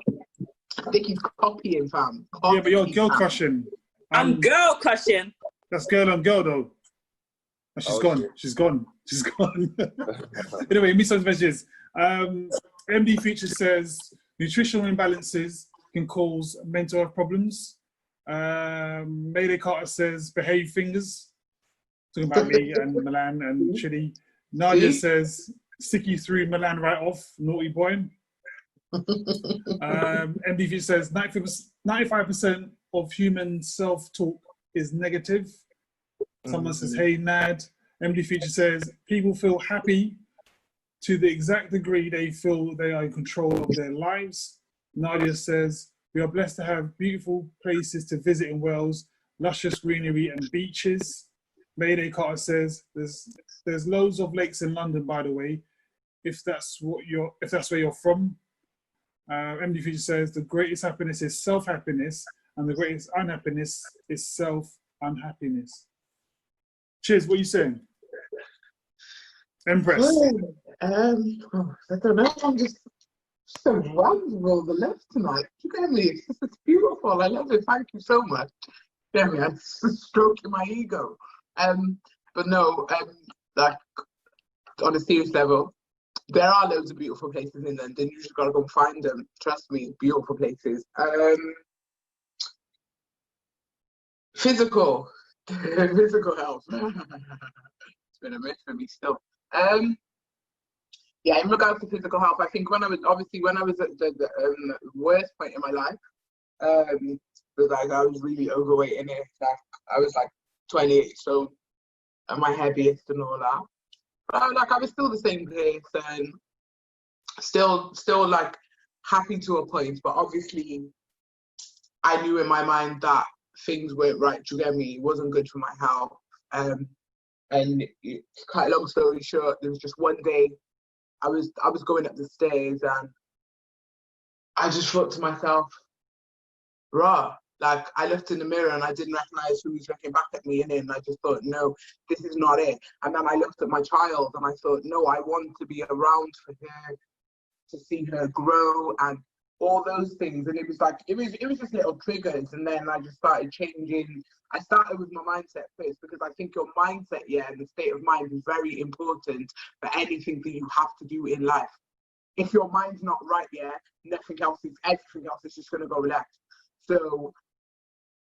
I think he's copying, fam. Yeah, but you're girl crushing. I'm girl crushing. That's girl on girl, though. Oh, she's gone. Shit. She's gone. Anyway, me some messages. MD Feature says nutritional imbalances can cause mental health problems. Mayday Carter says behave fingers. Talking about me and Milan and Chidi. Nadia says stick you through Milan right off, naughty boy. MD Feature says 95% of human self-talk is negative. Someone says, hey, Nad. MD Feature says, people feel happy to the exact degree they feel they are in control of their lives. Nadia says, we are blessed to have beautiful places to visit in Wales, luscious greenery and beaches. Mayday Carter says, there's loads of lakes in London, by the way, if that's where you're from. MD Future says the greatest happiness is self-happiness, and the greatest unhappiness is self-unhappiness. Cheers, what are you saying? Empress. I don't know. I'm just so random all the left tonight. You get me? It's beautiful. I love it. Thank you so much. Get me? I'm stroking my ego. But no, like on a serious level, there are loads of beautiful places in London. You just gotta go and find them. Trust me, beautiful places. Physical health. It's been a mess for me still. Yeah, in regards to physical health, I think when I was at the worst point in my life, like I was really overweight in it. Like I was like 28 stone at my heaviest and all that. But I was still the same place and still like happy to a point. But obviously, I knew in my mind that things weren't right. Do you get me? It wasn't good for my health. And quite a long story short, there was just one day I was going up the stairs and I just thought to myself, rah, like I looked in the mirror and I didn't recognize who was looking back at me, and then I just thought, no, this is not it. And then I looked at my child and I thought, no, I want to be around for her, to see her grow and all those things. And it was just little triggers, and then I just started changing. I started with my mindset first, because I think your mindset, and the state of mind is very important for anything that you have to do in life. If your mind's not right, everything else is just gonna go left. So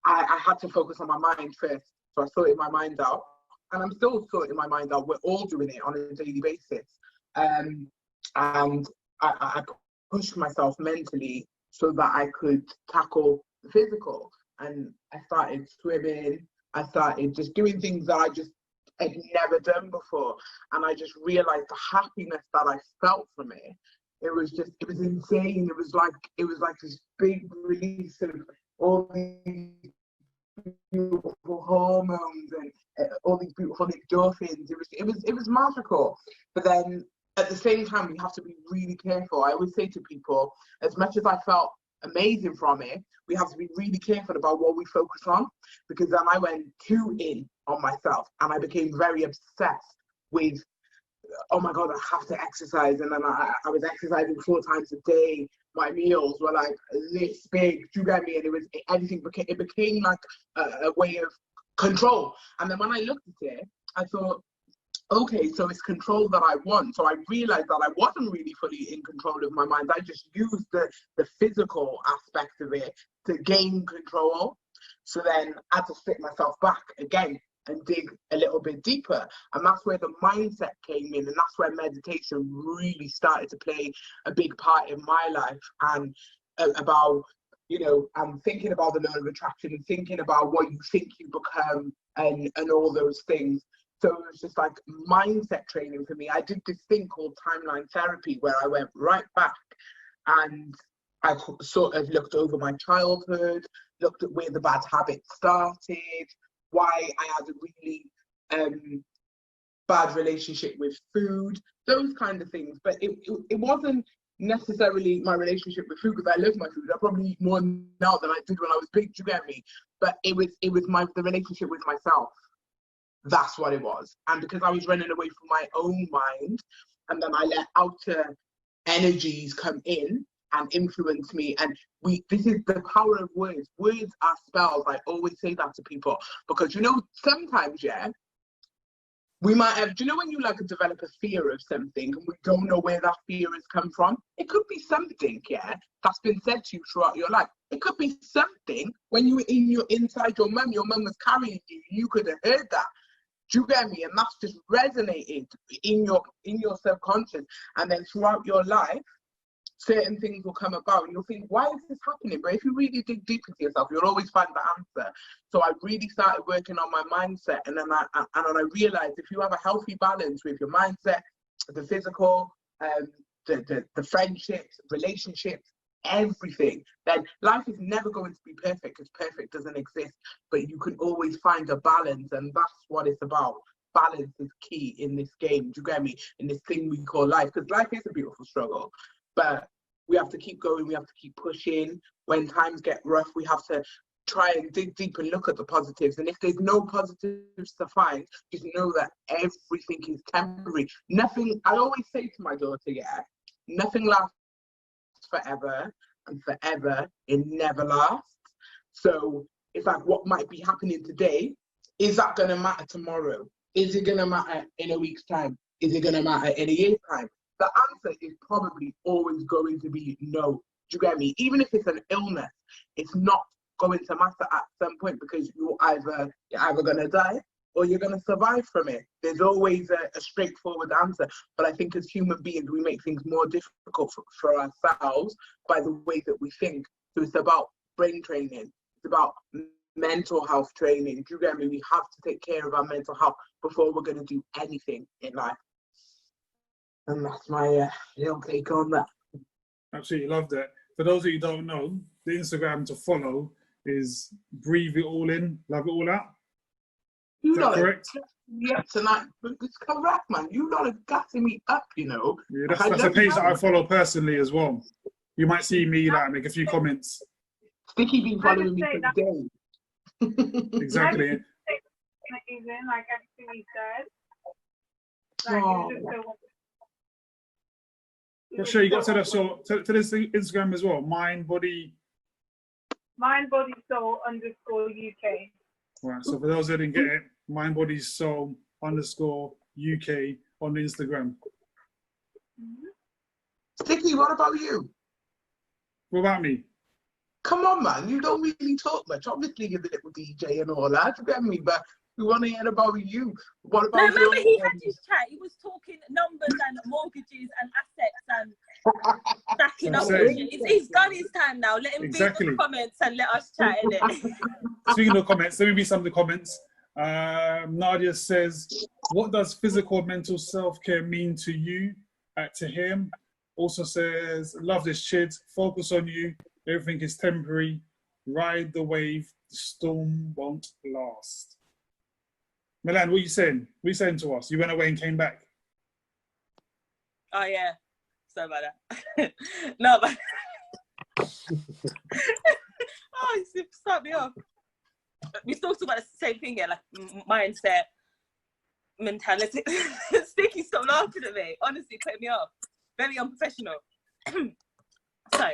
I had to focus on my mind first. So I sorted my mind out, and I'm still sorting my mind out. We're all doing it on a daily basis. And I pushed myself mentally so that I could tackle the physical. And I started swimming. I started just doing things that I just had never done before. And I just realized the happiness that I felt from it. It was insane. It was like this big release of all these beautiful hormones and all these beautiful endorphins. It was magical. But then at the same time, we have to be really careful. I always say to people, as much as I felt amazing from it, we have to be really careful about what we focus on, because then I went too in on myself and I became very obsessed with, oh my God, I have to exercise. And then I was exercising 4 times a day. My meals were like this big, do you get me? And it became like a way of control. And then when I looked at it, I thought, okay, so it's control that I want. So I realized that I wasn't really fully in control of my mind. I just used the physical aspect of it to gain control. So then I had to sit myself back again and dig a little bit deeper. And that's where the mindset came in. And that's where meditation really started to play a big part in my life. And about, I'm thinking about the law of attraction and thinking about what you think you become and all those things. So it was just like mindset training for me. I did this thing called timeline therapy, where I went right back and I sort of looked over my childhood, looked at where the bad habits started, why I had a really bad relationship with food, those kind of things. But it wasn't necessarily my relationship with food, because I love my food. I probably eat more now than I did when I was big, do you get me? But it was the relationship with myself. That's what it was. And because I was running away from my own mind, and then I let outer energies come in and influence me. And this is the power of words. Words are spells. I always say that to people, because sometimes, we might have, when you develop a fear of something and we don't know where that fear has come from? It could be something, that's been said to you throughout your life. It could be something when you were inside your mum was carrying you, you could have heard that. Do you get me? And that's just resonated in your subconscious. And then throughout your life, certain things will come about and you'll think, why is this happening? But if you really dig deep into yourself, you'll always find the answer. So I really started working on my mindset. And then I realized, if you have a healthy balance with your mindset, the physical, the friendships, relationships, everything, then life is never going to be perfect, because perfect doesn't exist. But you can always find a balance, and that's what it's about. Balance is key in this game, do you get me? In this thing we call life, because life is a beautiful struggle. But We have to keep going. We have to keep pushing. When times get rough, we have to try and dig deep and look at the positives. And if there's no positives to find, just know that everything is temporary. Nothing, I always say to my daughter, yeah, nothing lasts forever, and forever, it never lasts. So it's like, what might be happening today, is that going to matter tomorrow? Is it going to matter in a week's time? Is it going to matter in a year's time? The answer is probably always going to be no. Do you get me? Even if it's an illness, it's not going to matter at some point, because you're either going to die or you're going to survive from it. There's always a straightforward answer. But I think as human beings, we make things more difficult for ourselves by the way that we think. So it's about brain training. It's about mental health training. Do you get me? We have to take care of our mental health before we're going to do anything in life. And that's my little take on that. Absolutely love that. For those of you who don't know, the Instagram to follow is Breathe It All In, Love It All Out. Is that correct? Yeah, tonight. It's correct, man. You lot are gassing me up, you know. Yeah, that's a page that I follow personally as well. You might see me like make a few comments. Sticky been following me for days. Exactly. Like everything he said. Like, Oh. Well, sure, you got to to this Instagram as well. Mind, body, soul _UK. Right. So for those that didn't get it, Mind, Body, Soul _UK on the Instagram. Sticky, what about you? What about me? Come on, man. You don't really talk much. Obviously, you're the little DJ and all that. You get me? But we want to hear about you. What about no, remember he had his chat. He was talking numbers and mortgages and assets and stacking up. He's done his time now. Let him read the comments and let us chat in it. Speaking of comments, let me read some of the comments. Nadia says, what does physical and mental self-care mean to you? To him. Also says, love this shit. Focus on you. Everything is temporary. Ride the wave. The storm won't last. Milan, what are you saying? What are you saying to us? You went away and came back. Oh, yeah. Sorry about that. No, but... oh, you start me off. We still talk about the same thing here, like mindset, mentality. Sticky, stop laughing at me. Honestly, putting me off. Very unprofessional. So,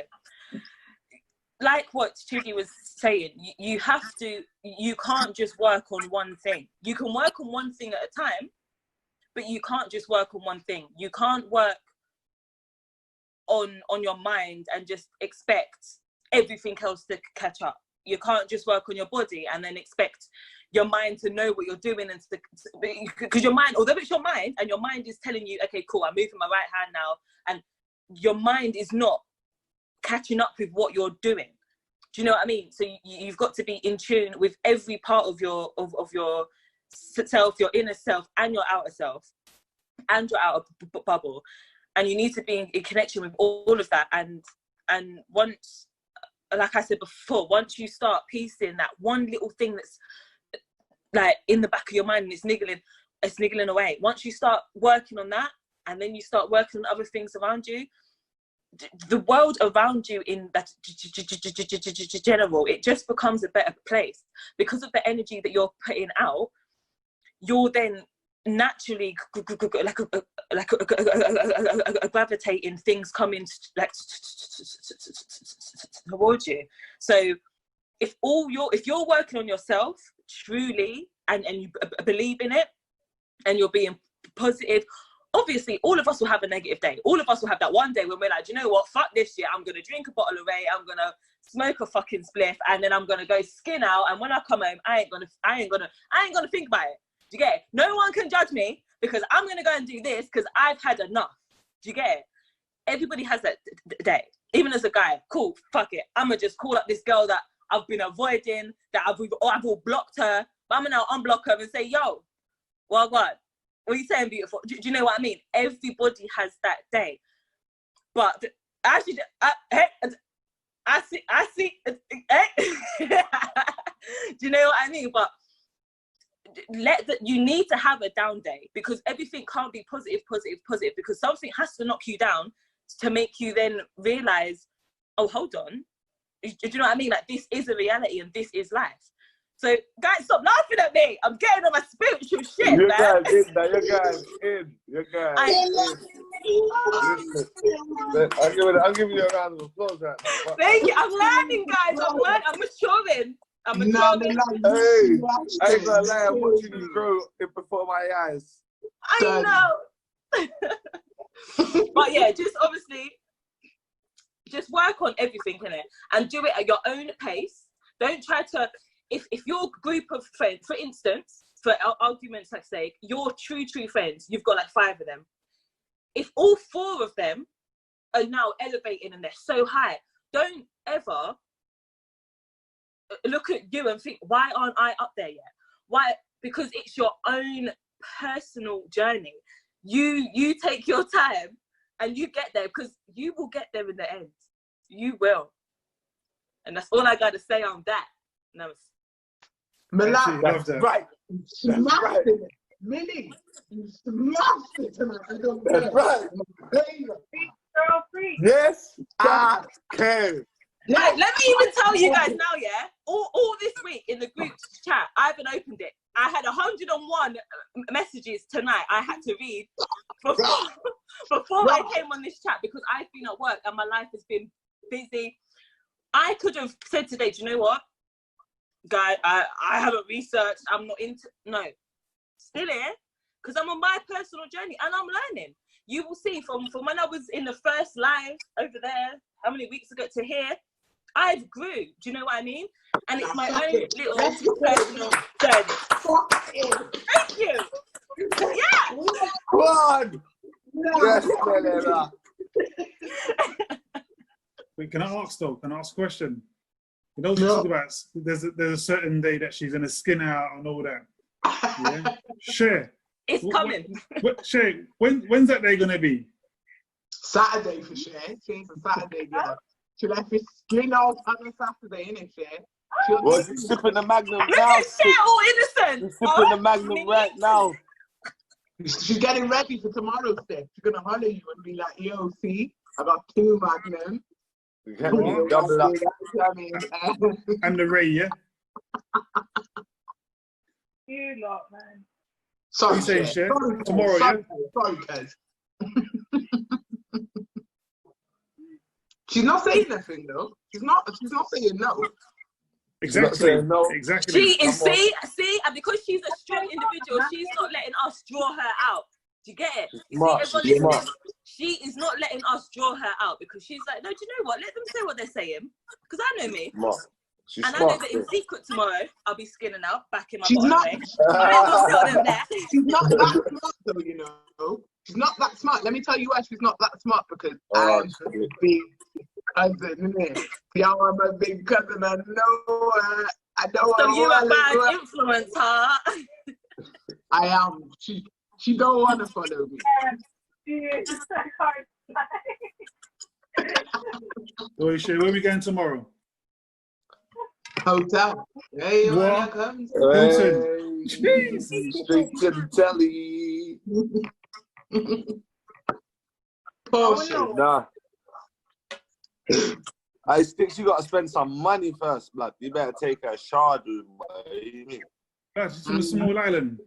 like what Chiggy was saying, you can't just work on one thing. You can work on one thing at a time, but you can't just work on one thing. You can't work on your mind and just expect everything else to catch up. You can't just work on your body and then expect your mind to know what you're doing, and because your mind, although it's your mind and your mind is telling you, okay, cool, I'm moving my right hand now, and your mind is not catching up with what you're doing. Do you know what I mean? So you've got to be in tune with every part of your self, your inner self and your outer self and your outer bubble, and you need to be in connection with all of that. And once, like I said before, once you start piecing that one little thing that's like in the back of your mind and it's niggling away, once you start working on that, and then you start working on other things around you, the world around you in that general, it just becomes a better place because of the energy that you're putting out. You're then naturally like gravitating things coming like towards you. So if you're working on yourself truly and you believe in it and you're being positive, obviously all of us will have a negative day. All of us will have that one day when we're like, you know what, fuck this shit, I'm gonna drink a bottle of Ray, I'm gonna smoke a fucking spliff, and then I'm gonna go skin out, and when I come home I ain't gonna think about it. Do you get it? No one can judge me because I'm gonna go and do this because I've had enough. Do you get it? Everybody has that day. Even as a guy, cool, fuck it, I'm gonna just call up this girl that I've been avoiding, that I've all blocked her, but I'm gonna now unblock her and say, yo, well, what are you saying, beautiful? Do you know what I mean? Everybody has that day. But actually, I see. Do you know what I mean? But you need to have a down day, because everything can't be positive, because something has to knock you down to make you then realise, oh, hold on. Do you know what I mean? Like, this is a reality and this is life. So, guys, stop laughing at me. I'm getting on my spiritual shit, Your man. guys in now. Your guys in. Your guys in. I'm giving you a round of applause right now. Thank you. I'm learning, guys. I'm maturing. I'm maturing. Hey, I ain't gonna lie. I'm watching you grow before my eyes. I know. But yeah, just obviously, just work on everything, innit? And do it at your own pace. Don't try to, if your group of friends, for instance, for argument's sake, your true friends, you've got like 5 of them. If all 4 of them are now elevating and they're so high, don't ever look at you and think, why aren't I up there yet? Why? Because it's your own personal journey. You take your time and you get there, because you will get there in the end. You will. And that's all I got to say on that. No. Milan, That's right. Smashed it. Millie, you smashed it tonight. I don't That's right. Girl free. Yes, I can. Right, let me even tell you guys now, yeah? All this week in the group chat, I haven't opened it. I had 101 messages tonight I had to read before I came on this chat, because I've been at work and my life has been busy. I could have said today, do you know what? Guy, I haven't researched, I'm not into, no. Still here, because I'm on my personal journey and I'm learning. You will see from when I was in the first live over there, how many weeks ago to here, I've grew. Do you know what I mean? And it's my own little personal journey. Thank you. Yeah. Come on. Yes, Melera. Wait, can I ask though? Can I ask a question? You know, we talk about there's a certain day that she's gonna skin out and all that. Yeah. Share. It's coming. Share. When's that day gonna be? Saturday for sure. She's a Saturday girl. She left his skin out on a Saturday, innit, Shay? Well, she's sipping the Magnum Look now. at shit, all innocent. She's sipping the Magnum right now. She's getting ready for tomorrow's day. She's gonna holler you and be like, yo, see, I got 2 Magnum. Double up. And the Ray, yeah? You lot, man. Sorry, You saying, Shay. Shay? Sorry, Tomorrow, sorry, yeah? Sorry, Kez. She's not saying nothing though. She's not saying no. Exactly. No. Exactly. She is, see, and because she's a strong individual, she's not letting us draw her out. Do you get it? You see, everyone listening, she is not letting us draw her out, because she's like, no, do you know what? Let them say what they're saying, because I know me. She's and smart. I know that in secret tomorrow, I'll be skinning out back in my She's bottom not. way. I will tell them that. She's not that smart though, you know. She's not that smart. Let me tell you why she's not that smart, because I'm a big cousin, innit? Yeah, I'm a big cousin. I know her. I know her. So you a well, bad well. influence, huh? I am. She don't want to follow me. Oh, Shay, where are we going tomorrow? Hotel. Hey, you wanna come? Hilton. Straight to the telly. Porsche. Nah. I think you gotta spend some money first, blood. You better take a shower, dude. That's just on a small island.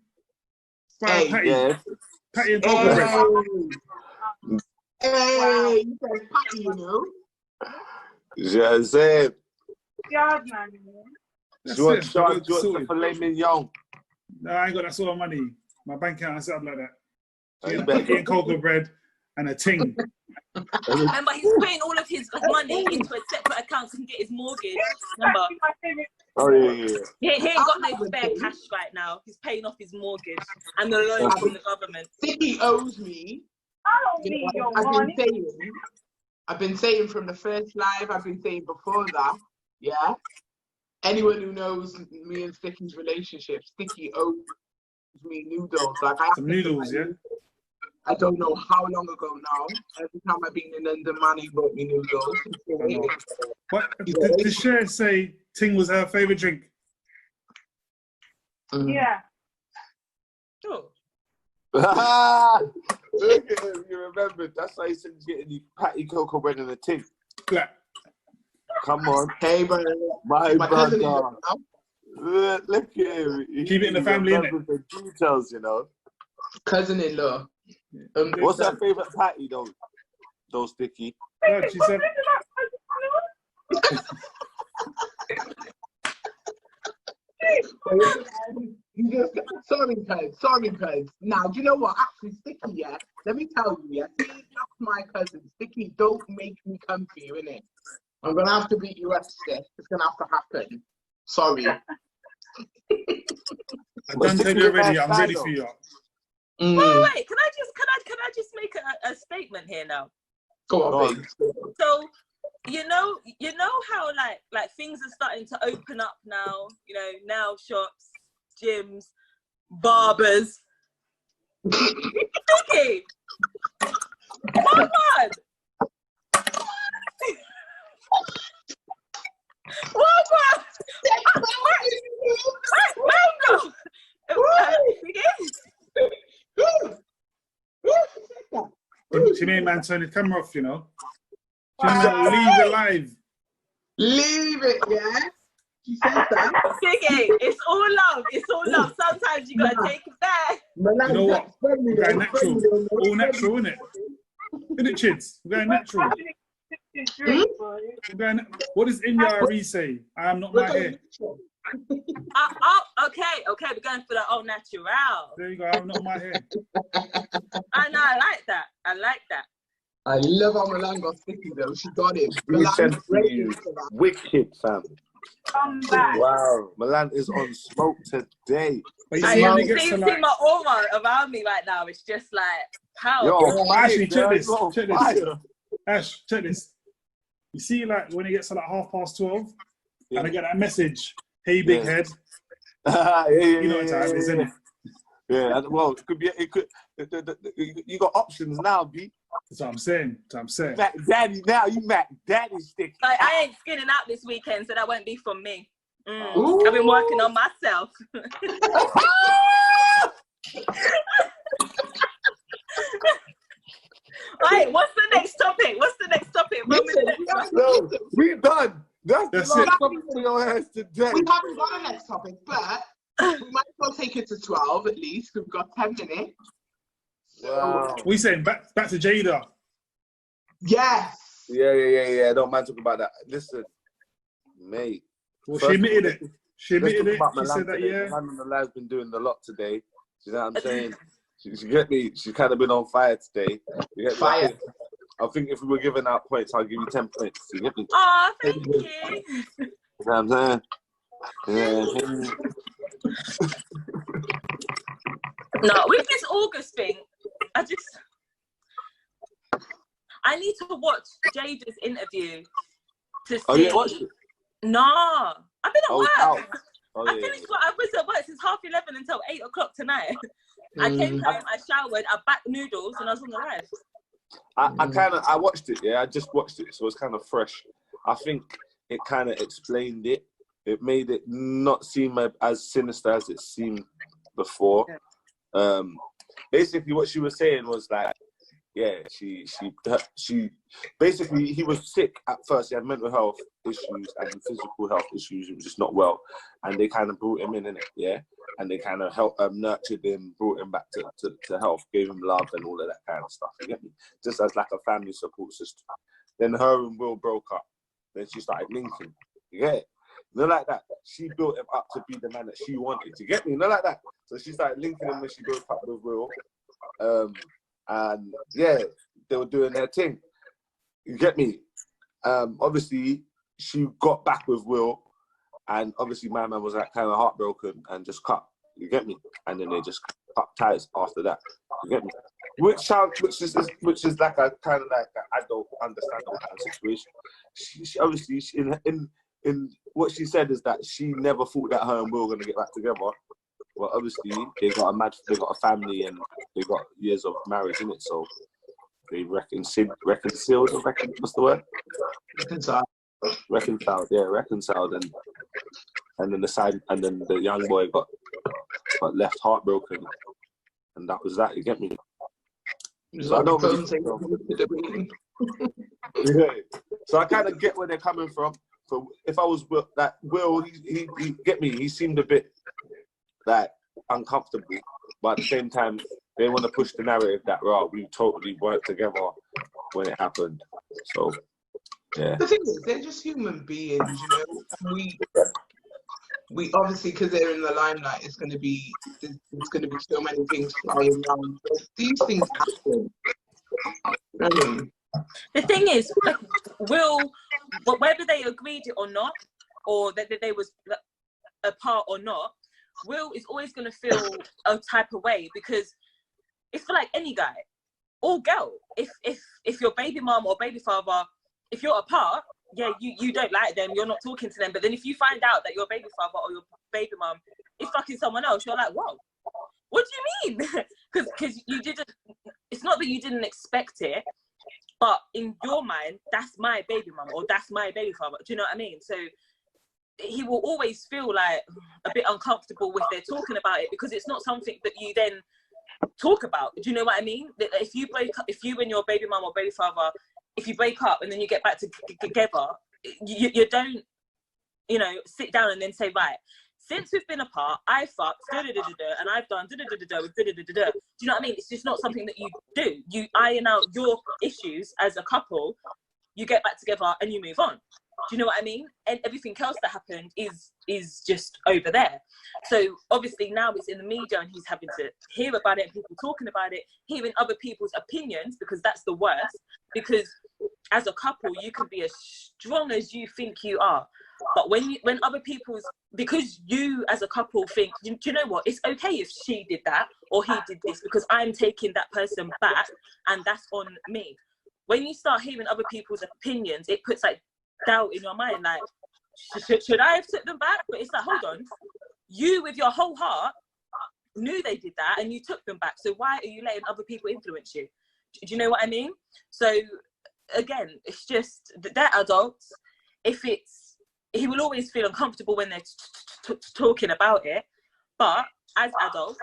Hey, Patty. Yeah. Patty and cocoa bread. Hey, you said Patty, you know? Yeah, say Yard man. she wants That's to it. the filet mignon. No, I ain't got that sort of money. My bank account is set up like that. So You yeah, better- Patty and cocoa bread and a ting. Remember, he's putting all of his money into a separate account so he can get his mortgage. Remember, Oh yeah. he ain't got no spare cash right now. He's paying off his mortgage and the loan from the government. Sticky owes me. I don't You need know, your money. I've been saying from the first live, I've been saying before that, yeah. Anyone who knows me and Sticky's relationship, Sticky owes me noodles. Like Some noodles, yeah? I don't know how long ago now. Every time I've been in London, man, he bought me noodles. I know. What did Cher say ting was her favourite drink? Yeah. Sure. Look at him, you remembered. That's why he said he's getting you patty cocoa bread in a tin. Black. Come on. Hey, brother. My cousin brother. Look at him. Keep it in the family, innit? The details, you know. Cousin-in-law. What's her favourite patty, though, Sticky? No, she said... Sorry, cuz. Now, do you know what? Actually, Sticky, yeah. Let me tell you, yeah. See, that's my cousin. Sticky, don't make me come for you, innit? I'm gonna have to beat you up, Stick. It's gonna have to happen. Sorry. I done tell you already. I'm ready for you. Wait, can I just make a statement here now? Go on, babe. So, you know how like things are starting to open up now. You know, nail shops, gyms, barbers. Okay, come on. She made man turn his camera off, you know. She made leave it live. Leave it, yeah? She said that. Siggy, it's all love. It's all love. Sometimes you gotta take it back. You know what? We're going natural. All natural, innit? Innit, Chids? We're going natural. What does Inyari say? I am not my hair. Okay, we're going for the all natural. There you go, I'm not my hair. I know, I like that. I love how Milan got Sticky though. She got it. Wicked, fam. Come back. Wow, Milan is on smoke today. But I you see my aura around me right now. It's just like power. Yo, actually, check this. Fire. Ash, check this. You see, like when it gets to like 12:30, and I get that message, "Hey, big head." You know what time it is, isn't it? Yeah, well, it could be. It could. You got options now, B. That's what I'm saying. Mac Daddy now. You Mac Daddy Stick. Like, I ain't skinning out this weekend, so that won't be from me. I've been working on myself. Right, what's the next topic? No, we done. That's it. For your ass today. We haven't got a next topic, but we might as well take it to 12 at least. We've got 10 minutes. Wow. We saying back to Jada. Yes. Yeah. Don't mind talking about that. Listen, mate. Well, she admitted it. She said that, yeah. Milan on the live's been doing a lot today. You know what I'm saying? She get me. She's kind of been on fire today. You get fire. I think if we were giving out points, I'll give you 10 points. You get me? Oh, thank you. You know what I'm saying? Yeah. No, with this August thing, I need to watch Jada's interview to see. Oh, you watched it? Nah, I've been at work. Oh, I finished I was at work since 11:30 until 8 o'clock tonight. I came home, I showered, I backed noodles, and I was on the live. I watched it, yeah. I just watched it, so it's kind of fresh. I think it kind of explained it. It made it not seem as sinister as it seemed before. Basically, what she was saying was like, yeah, she basically, he was sick at first. He had mental health issues and physical health issues. He was just not well, and they kind of brought him in it, yeah. And they kind of helped, nurtured him, brought him back to health, gave him love and all of that kind of stuff. You get me? Just as like a family support system. Then her and Will broke up. Then she started linking. You get it? You know, like that. She built him up to be the man that she wanted. You get me? You know, like that. So she started linking him when she broke up with Will. And yeah, they were doing their thing. You get me? Obviously, she got back with Will. And obviously, my man was like kind of heartbroken and just cut. You get me? And then they just cut ties after that. You get me? Which is like a kind of like I don't understand that kind of situation. She obviously in what she said is that she never thought that her and Will were gonna get back together. Well, obviously they got a family and they got years of marriage in it, so they reconciled. What's the word? Reconciled, and then the young boy got left heartbroken, and that was that. You get me? Just So I like don't the really. phone saying, Yeah. So I kind of get where they're coming from. So if I was Will, he get me. He seemed a bit like uncomfortable, but at the same time, they want to push the narrative that we totally worked together when it happened. So yeah. The thing is, they're just human beings, you know. We obviously, because they're in the limelight, there's going to be so many things flying around. But these things happen. I mean, The thing is, whether they agreed it or not, or that they was apart or not, Will is always going to feel a type of way, because it's for like any guy or girl. If your baby mom or baby father, if you're apart, yeah, you don't like them, you're not talking to them. But then if you find out that your baby father or your baby mom is fucking someone else, you're like, whoa, what do you mean? Because you didn't. It's not that you didn't expect it, but in your mind, that's my baby mum or that's my baby father. Do you know what I mean? So he will always feel like a bit uncomfortable if they're talking about it, because it's not something that you then talk about. Do you know what I mean? That if you and your baby mum or baby father, if you break up and then you get back together, you don't, sit down and then say, right, since we've been apart, I fucked, and I've done, with do you know what I mean? It's just not something that you do. You iron out your issues as a couple, you get back together and you move on. Do you know what I mean? And everything else that happened is just over there. So obviously now it's in the media and he's having to hear about it and people talking about it, hearing other people's opinions, because that's the worst. Because as a couple, you can be as strong as you think you are. But when other people's, because you as a couple think, do you know what? It's okay if she did that or he did this, because I'm taking that person back and that's on me. When you start hearing other people's opinions, it puts like doubt in your mind, like, should I have took them back? But it's like, hold on, you with your whole heart knew they did that and you took them back. So why are you letting other people influence you? Do you know what I mean? So again, it's just, they're adults. He will always feel uncomfortable when they're talking about it, but as adults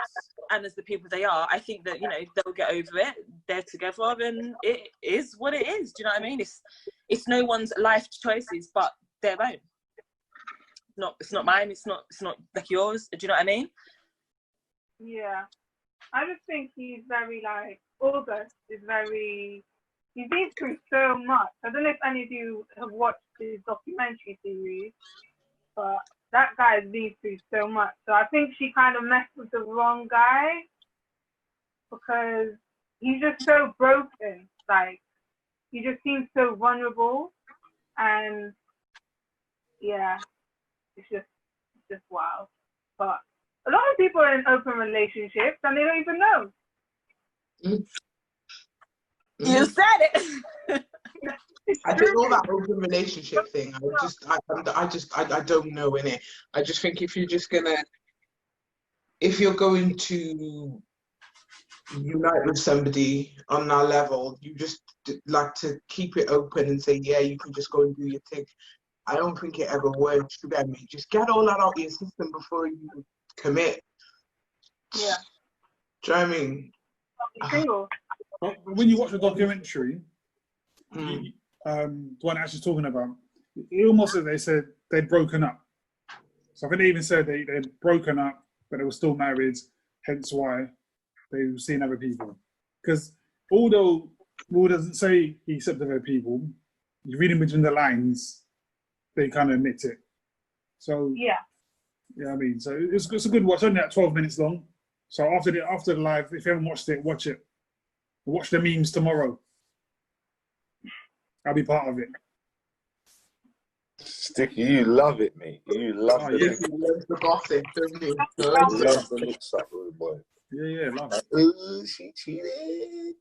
and as the people they are, I think that, they'll get over it. They're together and it is what it is. Do you know what I mean? It's no one's life choices but their own. It's not mine. It's not like yours. Do you know what I mean? Yeah. I just think he's very August is very, he's been through so much. I don't know if any of you have watched his documentary series, but that guy has been through so much. So I think she kind of messed with the wrong guy, because he's just so broken. Like, he just seems so vulnerable, and yeah, it's just wild. But a lot of people are in open relationships and they don't even know. You said it. I think all that open relationship thing, I don't know, innit? I just think if you're going to unite with somebody on that level, you just like to keep it open and say, yeah, you can just go and do your thing. I don't think it ever works. You get me? Just get all that out of your system before you commit. Yeah. Do you know what I mean? Single. When you watch the documentary, the one actually talking about, it almost said they said they'd broken up. So I think they even said they'd broken up, but they were still married, hence why they were seeing other people. Because although Will doesn't say he slept with other people, you read in between the lines, they kind of admit it. So yeah, I mean, so it's a good watch. Only like 12 minutes long. So after the live, if you haven't watched it, watch it. Watch the memes tomorrow. I'll be part of it. Sticky, you love it, mate. You love it. Yeah. He loves the gossip, doesn't he? You love the mix up, boy. Yeah, love it. Ooh, she cheated.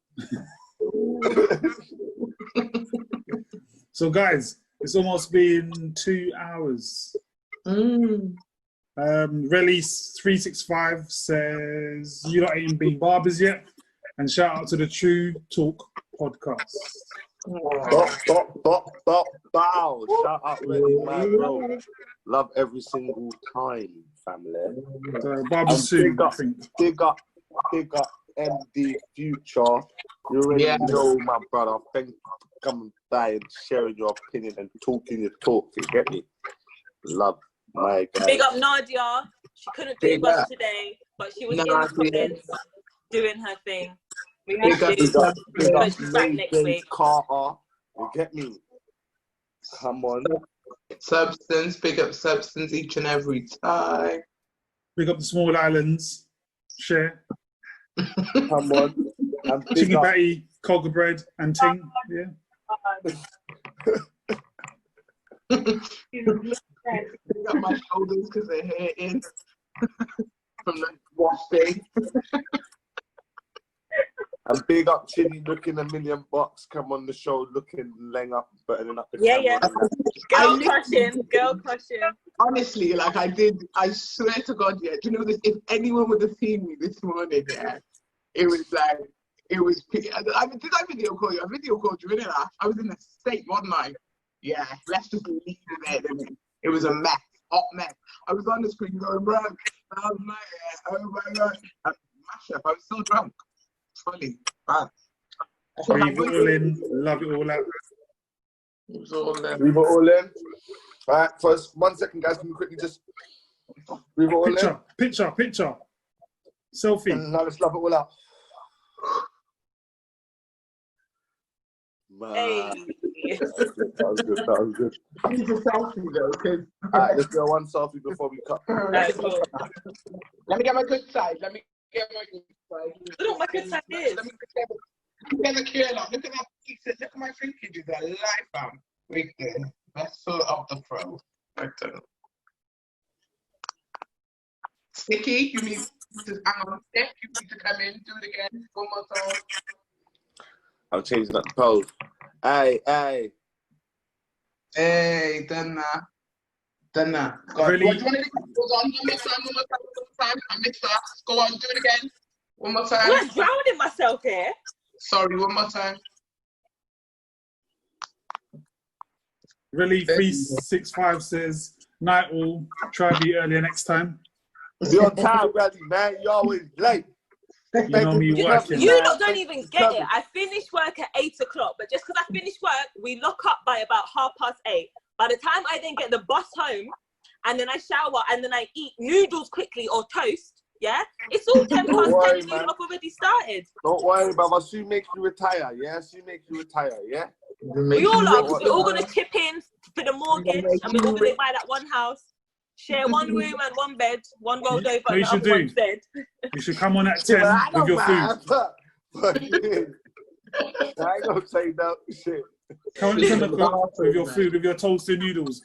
So, guys, it's almost been 2 hours. Release 365 says you're not eating bean barbers yet, and shout out to the TruuuTalk podcast. Bow. Shout out, really, my bro. Love every single time, family. Barbers soon, I think. Big up MD Future. You already know, my brother. Thank you for coming by and sharing your opinion and talking your talk. You get me? Love my guy. Big up Nadia. She couldn't do us today, but she was in the comments doing her thing. We miss you. But she's back next week. Carter. You get me? Come on. Substance, big up Substance each and every time. Big up the small islands. Share. Come on. And Chicken patty, cogger bread, and ting. Yeah. Big up my shoulders because they're hurting from the wash day. And big up Chili looking $1,000,000. Come on the show looking laying up, buttoning up the Yeah. camera. Girl crushing. Honestly, like I swear to God, yeah. Do you know this? If anyone would have seen me this morning, yeah, it was like, did I video call you? I video called you, innit? I was in a state, wasn't I? Yeah, let's just leave it there. It was a mess, hot mess. I was on the screen going, bro, oh my God. Mash up, I was so drunk. Funny, man. Leave it all in, love it all out. It was all in. Leave it all in. All right, first, 1 second, guys. Can we quickly just leave it all in? Picture. Selfie. And now let's love it all out. Man. Hey. That was good. I need a selfie though, because. All right, let's do one selfie before we cut. Right, cool. Let me get my good side. Look Look, my good side is. Let me get the curl up. Look at that piece. Look at my shrinkages. I like them. Right there. That's sort of the pro. Right there. Sticky, you need to hang on. Stick, you need to come in. Do it again. One more time. I'm changing that pose. Hey. Hey, done that. God, Really? what do you want to do? Hold on, one more time. I missed that. Go on, do it again. One more time. I'm drowning myself here. Sorry, one more time. Really, 365 says, night all, try to be earlier next time. You're on time, Bradley, man. You're always late. You know me working. You lot don't even get it. I finish work at 8 o'clock, but just because I finish work, we lock up by about 8:30. By the time I then get the bus home, and then I shower, and then I eat noodles quickly or toast, yeah? It's all 10 past 10 and I've already started. Don't worry, brother. Soon makes you retire, yeah? Yeah? We all are, because we're all going to chip in for the mortgage, and we're all going to buy that one house, share one room and one bed, one rolled over and the other one's dead. You should come on at 10 with your food. I ain't gonna say no shit. Come on at 10 o'clock with your food, with your toasted noodles.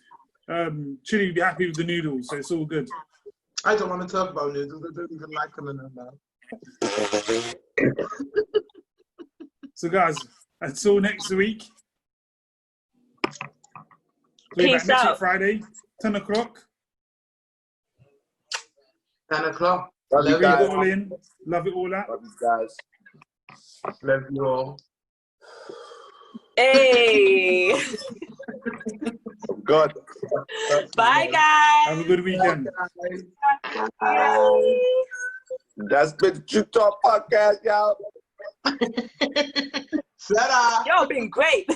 Chili will be happy with the noodles, so it's all good. I don't want to talk about noodles. I don't even like them now. So, guys, until next week. Peace out. Next Friday, 10 o'clock. 10 o'clock. Love you Leave it guys. all in. Love it all out. Love you guys. Love you all. Hey. Good. Bye, guys. Have a good weekend. Bye. That's been the TruuuTalk podcast, y'all. Shut up. Y'all been great.